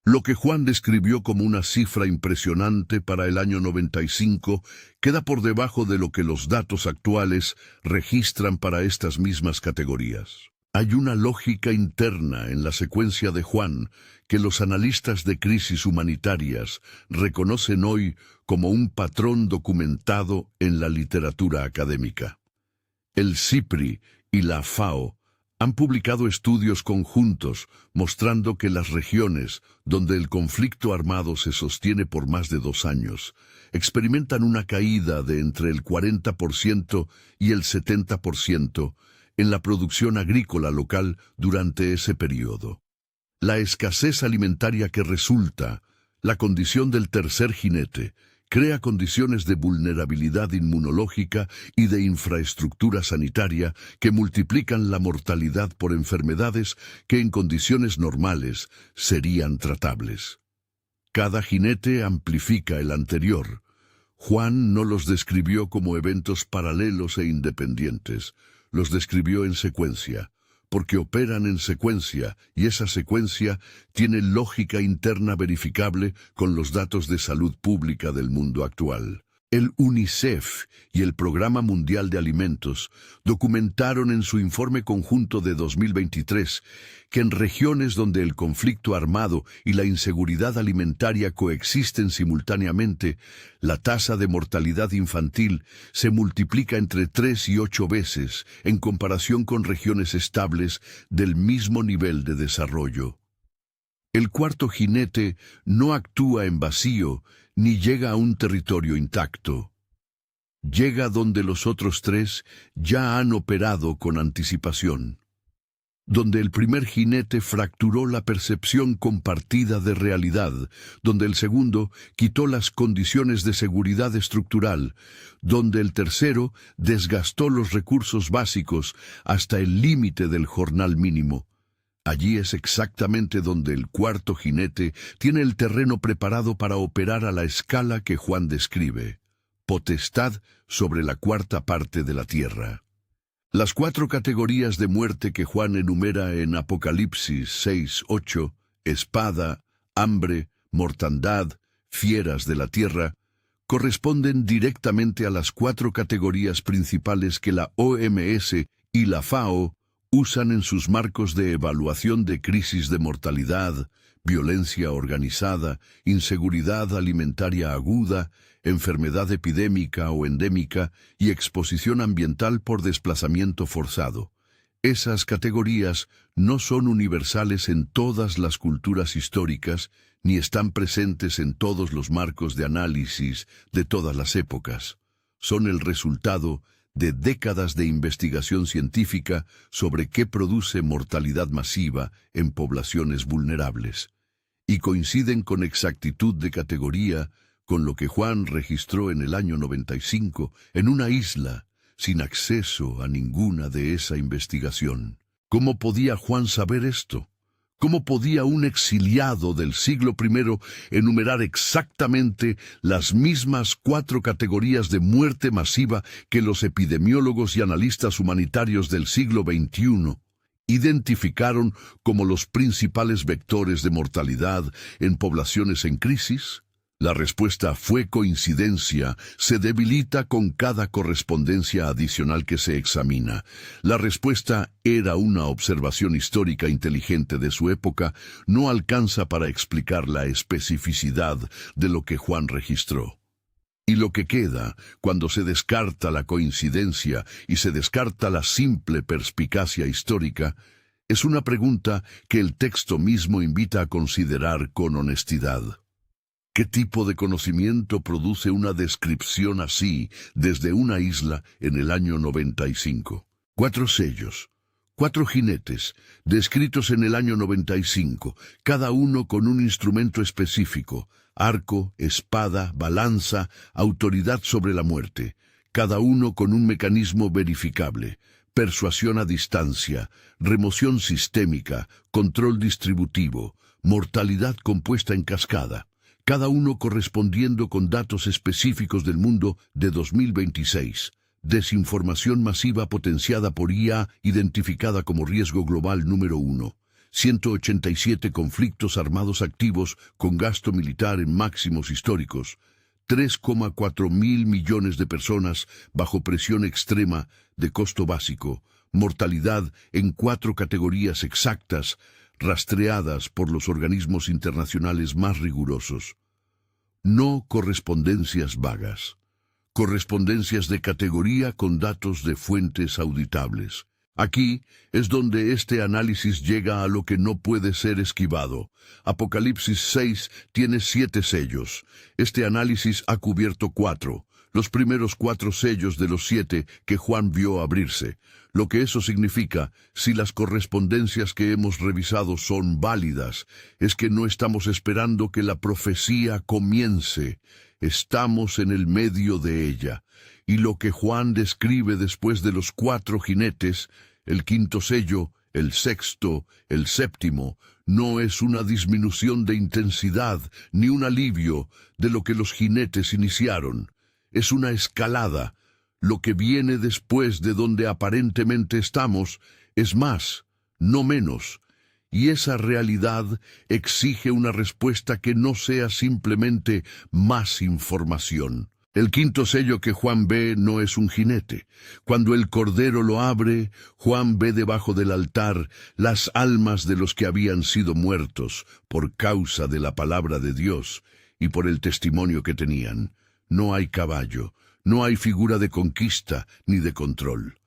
Lo que Juan describió como una cifra impresionante para el año 95 queda por debajo de lo que los datos actuales registran para estas mismas categorías. Hay una lógica interna en la secuencia de Juan que los analistas de crisis humanitarias reconocen hoy como un patrón documentado en la literatura académica. El CIPRI y la FAO han publicado estudios conjuntos mostrando que las regiones donde el conflicto armado se sostiene por más de 2 años experimentan una caída de entre el 40% y el 70% en la producción agrícola local durante ese periodo. La escasez alimentaria que resulta, la condición del tercer jinete, crea condiciones de vulnerabilidad inmunológica y de infraestructura sanitaria que multiplican la mortalidad por enfermedades que en condiciones normales serían tratables. Cada jinete amplifica el anterior. Juan no los describió como eventos paralelos e independientes, los describió en secuencia, porque operan en secuencia, y esa secuencia tiene lógica interna verificable con los datos de salud pública del mundo actual. El UNICEF y el Programa Mundial de Alimentos documentaron en su informe conjunto de 2023 que en regiones donde el conflicto armado y la inseguridad alimentaria coexisten simultáneamente, la tasa de mortalidad infantil se multiplica entre 3 y 8 veces en comparación con regiones estables del mismo nivel de desarrollo. El cuarto jinete no actúa en vacío ni llega a un territorio intacto. Llega donde los otros 3 ya han operado con anticipación. Donde el primer jinete fracturó la percepción compartida de realidad, donde el segundo quitó las condiciones de seguridad estructural, donde el tercero desgastó los recursos básicos hasta el límite del jornal mínimo. Allí es exactamente donde el cuarto jinete tiene el terreno preparado para operar a la escala que Juan describe, potestad sobre la cuarta parte de la tierra. Las 4 categorías de muerte que Juan enumera en Apocalipsis 6:8, espada, hambre, mortandad, fieras de la tierra, corresponden directamente a las 4 categorías principales que la OMS y la FAO usan en sus marcos de evaluación de crisis de mortalidad, violencia organizada, inseguridad alimentaria aguda, enfermedad epidémica o endémica y exposición ambiental por desplazamiento forzado. Esas categorías no son universales en todas las culturas históricas, ni están presentes en todos los marcos de análisis de todas las épocas. Son el resultado de décadas de investigación científica sobre qué produce mortalidad masiva en poblaciones vulnerables, y coinciden con exactitud de categoría con lo que Juan registró en el año 95 en una isla, sin acceso a ninguna de esa investigación. ¿Cómo podía Juan saber esto? ¿Cómo podía un exiliado del siglo I enumerar exactamente las mismas 4 categorías de muerte masiva que los epidemiólogos y analistas humanitarios del siglo XXI identificaron como los principales vectores de mortalidad en poblaciones en crisis? La respuesta fue coincidencia, se debilita con cada correspondencia adicional que se examina. La respuesta era una observación histórica inteligente de su época, no alcanza para explicar la especificidad de lo que Juan registró. Y lo que queda, cuando se descarta la coincidencia y se descarta la simple perspicacia histórica, es una pregunta que el texto mismo invita a considerar con honestidad. ¿Qué tipo de conocimiento produce una descripción así desde una isla en el año 95? 4 sellos, 4 jinetes, descritos en el año 95, cada uno con un instrumento específico: arco, espada, balanza, autoridad sobre la muerte, cada uno con un mecanismo verificable: persuasión a distancia, remoción sistémica, control distributivo, mortalidad compuesta en cascada, cada uno correspondiendo con datos específicos del mundo de 2026, desinformación masiva potenciada por IA identificada como riesgo global número 1, 187 conflictos armados activos con gasto militar en máximos históricos, 3,4 mil millones de personas bajo presión extrema de costo básico, mortalidad en 4 categorías exactas, rastreadas por los organismos internacionales más rigurosos. No correspondencias vagas. Correspondencias de categoría con datos de fuentes auditables. Aquí es donde este análisis llega a lo que no puede ser esquivado. Apocalipsis 6 tiene 7 sellos. Este análisis ha cubierto 4. Los primeros 4 sellos de los 7 que Juan vio abrirse. Lo que eso significa, si las correspondencias que hemos revisado son válidas, es que no estamos esperando que la profecía comience. Estamos en el medio de ella. Y lo que Juan describe después de los 4 jinetes, el 5º sello, el 6º, el 7º, no es una disminución de intensidad ni un alivio de lo que los jinetes iniciaron. Es una escalada. Lo que viene después de donde aparentemente estamos es más, no menos. Y esa realidad exige una respuesta que no sea simplemente más información. El 5º sello que Juan ve no es un jinete. Cuando el Cordero lo abre, Juan ve debajo del altar las almas de los que habían sido muertos por causa de la palabra de Dios y por el testimonio que tenían. No hay caballo, no hay figura de conquista ni de control.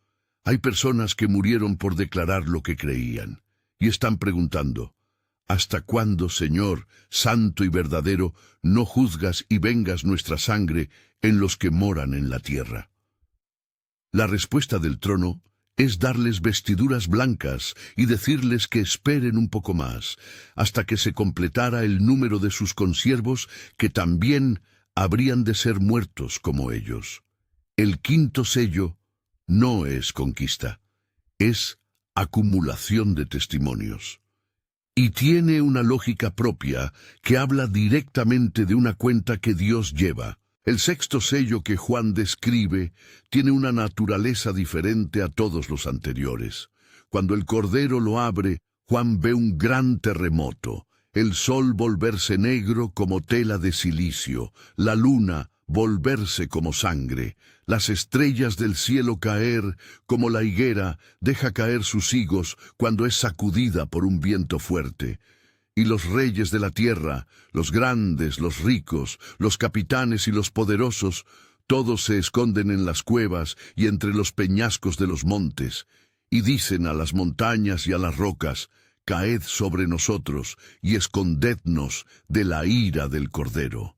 Hay personas que murieron por declarar lo que creían y están preguntando: ¿hasta cuándo, Señor, santo y verdadero, no juzgas y vengas nuestra sangre en los que moran en la tierra? La respuesta del trono es darles vestiduras blancas y decirles que esperen un poco más, hasta que se completara el número de sus consiervos, que también habrían de ser muertos como ellos. El 5º sello no es conquista, es acumulación de testimonios. Y tiene una lógica propia que habla directamente de una cuenta que Dios lleva. El 6º sello que Juan describe tiene una naturaleza diferente a todos los anteriores. Cuando el Cordero lo abre, Juan ve un gran terremoto, el sol volverse negro como tela de silicio, la luna volverse como sangre, las estrellas del cielo caer, como la higuera deja caer sus higos cuando es sacudida por un viento fuerte. Y los reyes de la tierra, los grandes, los ricos, los capitanes y los poderosos, todos se esconden en las cuevas y entre los peñascos de los montes, y dicen a las montañas y a las rocas, caed sobre nosotros y escondednos de la ira del Cordero.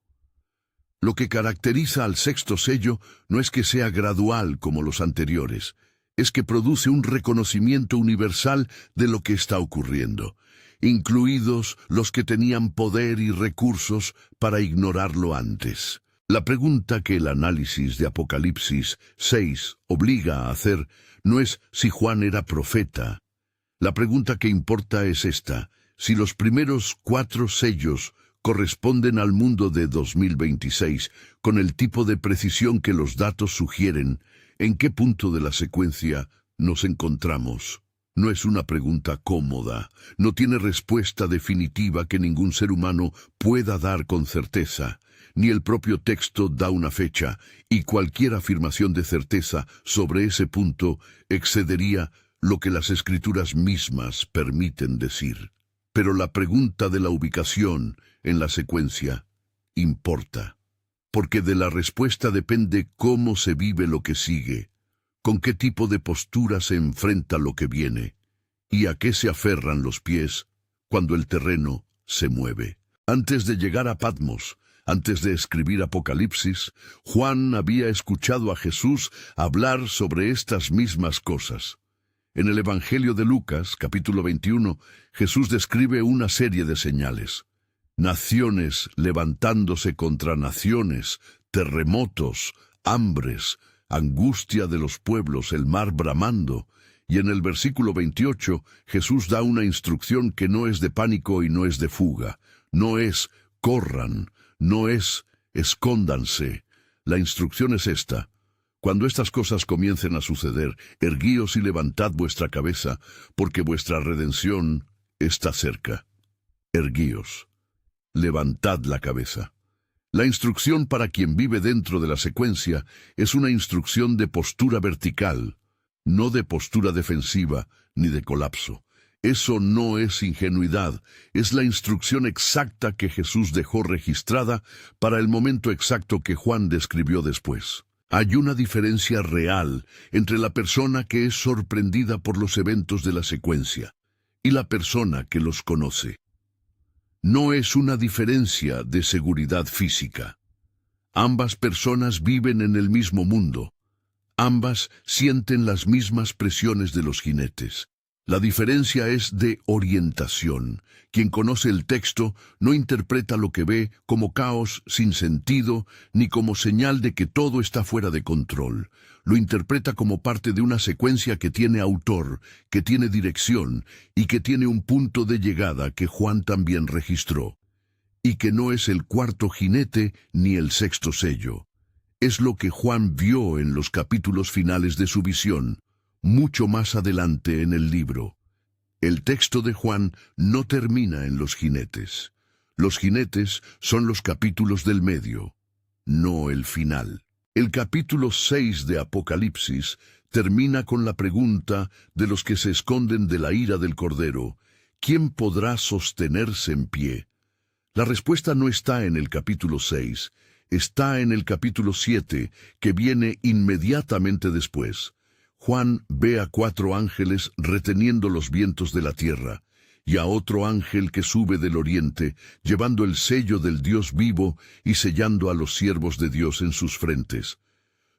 Lo que caracteriza al sexto sello no es que sea gradual como los anteriores, es que produce un reconocimiento universal de lo que está ocurriendo, incluidos los que tenían poder y recursos para ignorarlo antes. La pregunta que el análisis de Apocalipsis 6 obliga a hacer no es si Juan era profeta. La pregunta que importa es esta: si los primeros 4 sellos corresponden al mundo de 2026 con el tipo de precisión que los datos sugieren, ¿en qué punto de la secuencia nos encontramos? No es una pregunta cómoda, no tiene respuesta definitiva que ningún ser humano pueda dar con certeza. Ni el propio texto da una fecha, y cualquier afirmación de certeza sobre ese punto excedería lo que las Escrituras mismas permiten decir. Pero la pregunta de la ubicación en la secuencia importa, porque de la respuesta depende cómo se vive lo que sigue, con qué tipo de postura se enfrenta lo que viene, y a qué se aferran los pies cuando el terreno se mueve. Antes de llegar a Patmos, antes de escribir Apocalipsis, Juan había escuchado a Jesús hablar sobre estas mismas cosas. En el Evangelio de Lucas, capítulo 21, Jesús describe una serie de señales. Naciones levantándose contra naciones, terremotos, hambres, angustia de los pueblos, el mar bramando. Y en el versículo 28, Jesús da una instrucción que no es de pánico y no es de fuga. No es corran, no es escóndanse. La instrucción es esta: cuando estas cosas comiencen a suceder, erguíos y levantad vuestra cabeza, porque vuestra redención está cerca. Erguíos, levantad la cabeza. La instrucción para quien vive dentro de la secuencia es una instrucción de postura vertical, no de postura defensiva ni de colapso. Eso no es ingenuidad, es la instrucción exacta que Jesús dejó registrada para el momento exacto que Juan describió después. Hay una diferencia real entre la persona que es sorprendida por los eventos de la secuencia y la persona que los conoce. No es una diferencia de seguridad física. Ambas personas viven en el mismo mundo. Ambas sienten las mismas presiones de los jinetes. La diferencia es de orientación. Quien conoce el texto no interpreta lo que ve como caos sin sentido, ni como señal de que todo está fuera de control. Lo interpreta como parte de una secuencia que tiene autor, que tiene dirección y que tiene un punto de llegada que Juan también registró. Y que no es el cuarto jinete ni el sexto sello. Es lo que Juan vio en los capítulos finales de su visión, mucho más adelante en el libro. El texto de Juan no termina en los jinetes. Los jinetes son los capítulos del medio, no el final. El capítulo 6 de Apocalipsis termina con la pregunta de los que se esconden de la ira del Cordero: ¿quién podrá sostenerse en pie? La respuesta no está en el capítulo 6, está en el capítulo 7, que viene inmediatamente después. Juan ve a 4 ángeles reteniendo los vientos de la tierra, y a otro ángel que sube del oriente, llevando el sello del Dios vivo y sellando a los siervos de Dios en sus frentes.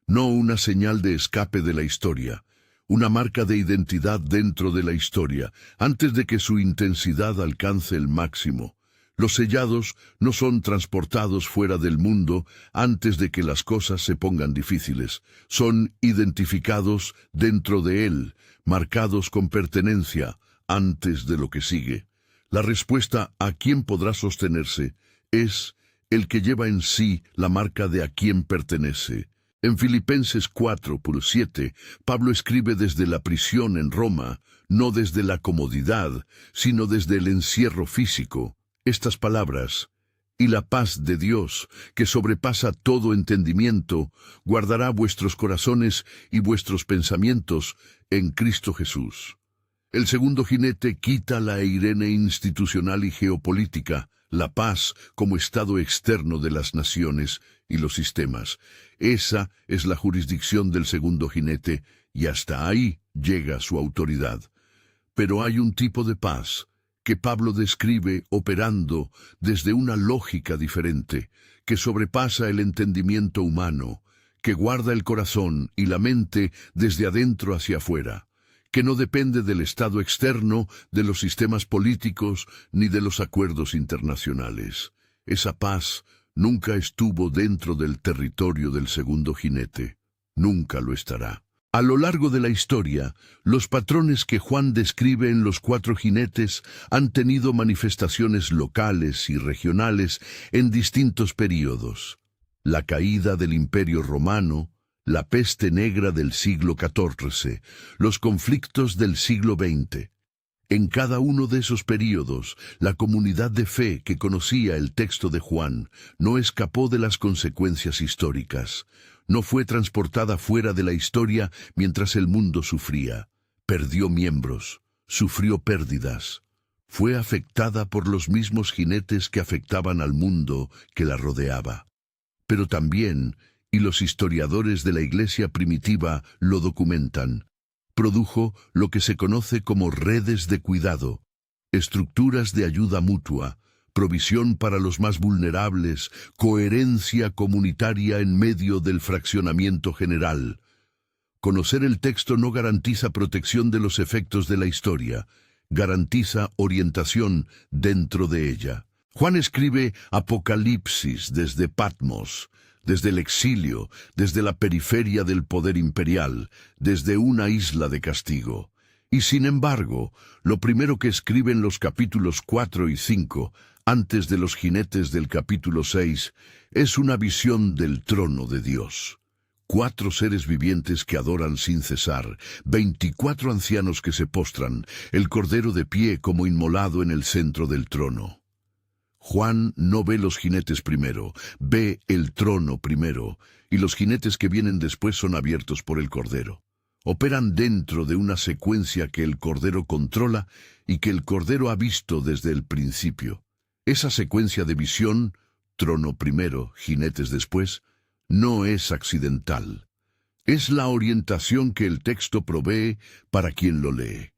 No una señal de escape de la historia, una marca de identidad dentro de la historia, antes de que su intensidad alcance el máximo. Los sellados no son transportados fuera del mundo antes de que las cosas se pongan difíciles. Son identificados dentro de él, marcados con pertenencia antes de lo que sigue. La respuesta a quién podrá sostenerse es el que lleva en sí la marca de a quién pertenece. En Filipenses 4:7, Pablo escribe desde la prisión en Roma, no desde la comodidad, sino desde el encierro físico. Estas palabras: Y la paz de Dios, que sobrepasa todo entendimiento, guardará vuestros corazones y vuestros pensamientos en Cristo Jesús. El segundo jinete quita la eirene institucional y geopolítica, la paz como estado externo de las naciones y los sistemas. Esa es la jurisdicción del segundo jinete, y hasta ahí llega su autoridad. Pero hay un tipo de paz que Pablo describe operando desde una lógica diferente, que sobrepasa el entendimiento humano, que guarda el corazón y la mente desde adentro hacia afuera, que no depende del estado externo, de los sistemas políticos, ni de los acuerdos internacionales. Esa paz nunca estuvo dentro del territorio del segundo jinete. Nunca lo estará. A lo largo de la historia, los patrones que Juan describe en los cuatro jinetes han tenido manifestaciones locales y regionales en distintos períodos. La caída del Imperio Romano, la peste negra del siglo XIV, los conflictos del siglo XX. En cada uno de esos períodos, la comunidad de fe que conocía el texto de Juan no escapó de las consecuencias históricas. No fue transportada fuera de la historia mientras el mundo sufría. Perdió miembros, sufrió pérdidas. Fue afectada por los mismos jinetes que afectaban al mundo que la rodeaba. Pero también, y los historiadores de la Iglesia primitiva lo documentan, produjo lo que se conoce como redes de cuidado, estructuras de ayuda mutua, provisión para los más vulnerables, coherencia comunitaria en medio del fraccionamiento general. Conocer el texto no garantiza protección de los efectos de la historia, garantiza orientación dentro de ella. Juan escribe Apocalipsis desde Patmos, desde el exilio, desde la periferia del poder imperial, desde una isla de castigo. Y sin embargo, lo primero que escribe en los capítulos 4 y 5, antes de los jinetes del capítulo 6, es una visión del trono de Dios. 4 seres vivientes que adoran sin cesar, 24 ancianos que se postran, el Cordero de pie como inmolado en el centro del trono. Juan no ve los jinetes primero, ve el trono primero, y los jinetes que vienen después son abiertos por el Cordero. Operan dentro de una secuencia que el Cordero controla y que el Cordero ha visto desde el principio. Esa secuencia de visión, trono primero, jinetes después, no es accidental. Es la orientación que el texto provee para quien lo lee.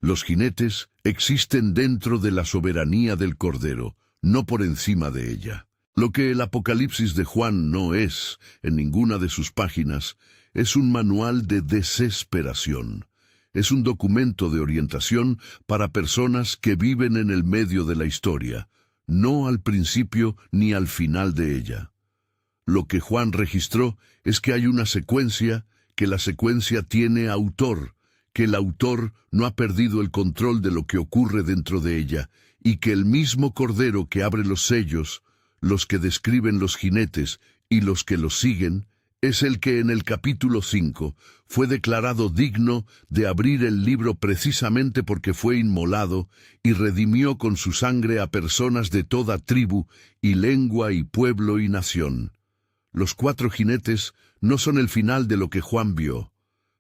Los jinetes existen dentro de la soberanía del Cordero, no por encima de ella. Lo que el Apocalipsis de Juan no es, en ninguna de sus páginas, es un manual de desesperación. Es un documento de orientación para personas que viven en el medio de la historia, no al principio ni al final de ella. Lo que Juan registró es que hay una secuencia, que la secuencia tiene autor, que el autor no ha perdido el control de lo que ocurre dentro de ella, y que el mismo Cordero que abre los sellos, los que describen los jinetes y los que los siguen, es el que en el capítulo 5 fue declarado digno de abrir el libro precisamente porque fue inmolado y redimió con su sangre a personas de toda tribu y lengua y pueblo y nación. Los 4 jinetes no son el final de lo que Juan vio.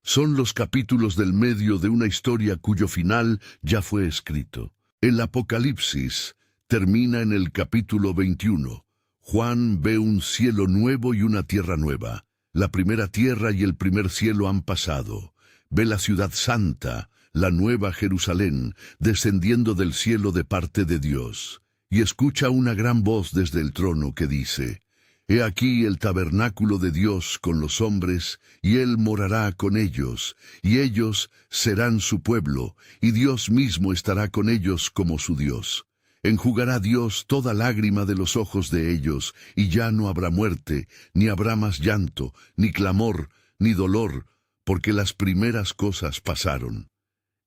Son los capítulos del medio de una historia cuyo final ya fue escrito. El Apocalipsis termina en el capítulo 21. Juan ve un cielo nuevo y una tierra nueva. La primera tierra y el primer cielo han pasado. Ve la ciudad santa, la nueva Jerusalén, descendiendo del cielo de parte de Dios. Y escucha una gran voz desde el trono que dice: He aquí el tabernáculo de Dios con los hombres, y Él morará con ellos, y ellos serán su pueblo, y Dios mismo estará con ellos como su Dios. Enjugará Dios toda lágrima de los ojos de ellos, y ya no habrá muerte, ni habrá más llanto, ni clamor, ni dolor, porque las primeras cosas pasaron.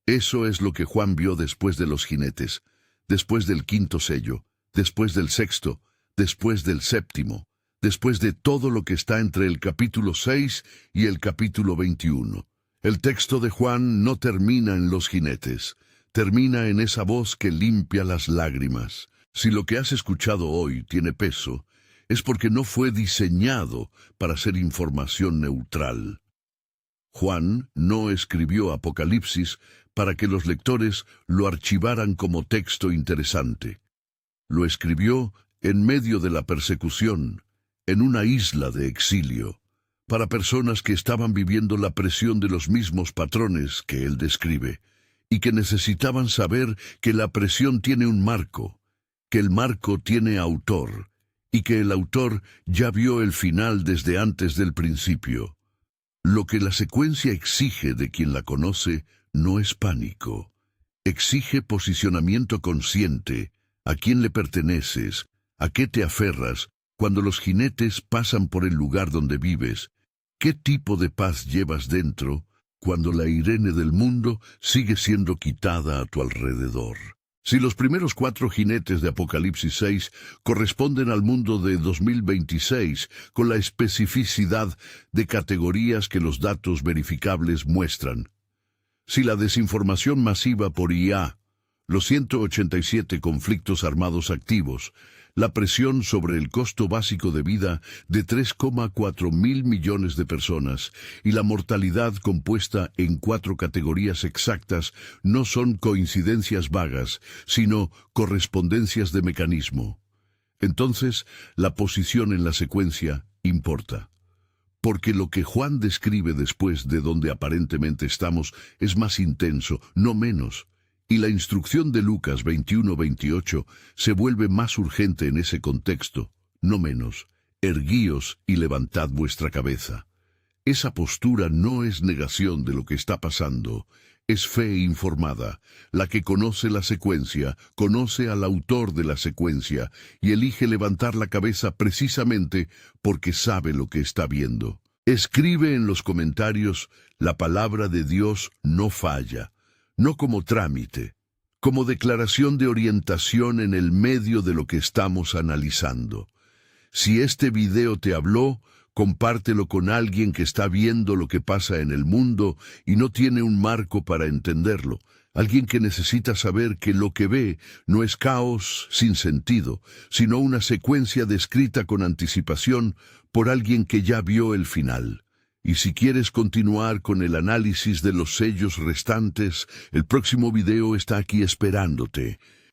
Eso es lo que Juan vio después de los jinetes, después del 5.º sello, después del 6.º, después del 7.º, después de todo lo que está entre el capítulo 6 y el capítulo 21. El texto de Juan no termina en los jinetes, termina en esa voz que limpia las lágrimas. Si lo que has escuchado hoy tiene peso, es porque no fue diseñado para ser información neutral. Juan no escribió Apocalipsis para que los lectores lo archivaran como texto interesante. Lo escribió en medio de la persecución, en una isla de exilio, para personas que estaban viviendo la presión de los mismos patrones que él describe, y que necesitaban saber que la presión tiene un marco, que el marco tiene autor, y que el autor ya vio el final desde antes del principio. Lo que la secuencia exige de quien la conoce no es pánico. Exige posicionamiento consciente, a quién le perteneces, a qué te aferras cuando los jinetes pasan por el lugar donde vives, qué tipo de paz llevas dentro cuando la Irene del mundo sigue siendo quitada a tu alrededor. Si los primeros 4 jinetes de Apocalipsis 6 corresponden al mundo de 2026 con la especificidad de categorías que los datos verificables muestran, si la desinformación masiva por IA, los 187 conflictos armados activos, la presión sobre el costo básico de vida de 3,4 mil millones de personas y la mortalidad compuesta en 4 categorías exactas no son coincidencias vagas, sino correspondencias de mecanismo. Entonces, la posición en la secuencia importa. Porque lo que Juan describe después de donde aparentemente estamos es más intenso, no menos. Y la instrucción de Lucas 21-28 se vuelve más urgente en ese contexto, no menos. Erguíos y levantad vuestra cabeza. Esa postura no es negación de lo que está pasando, es fe informada, la que conoce la secuencia, conoce al autor de la secuencia y elige levantar la cabeza precisamente porque sabe lo que está viendo. Escribe en los comentarios, la palabra de Dios no falla. No como trámite, como declaración de orientación en el medio de lo que estamos analizando. Si este video te habló, compártelo con alguien que está viendo lo que pasa en el mundo y no tiene un marco para entenderlo. Alguien que necesita saber que lo que ve no es caos sin sentido, sino una secuencia descrita con anticipación por alguien que ya vio el final. Y si quieres continuar con el análisis de los sellos restantes, el próximo video está aquí esperándote.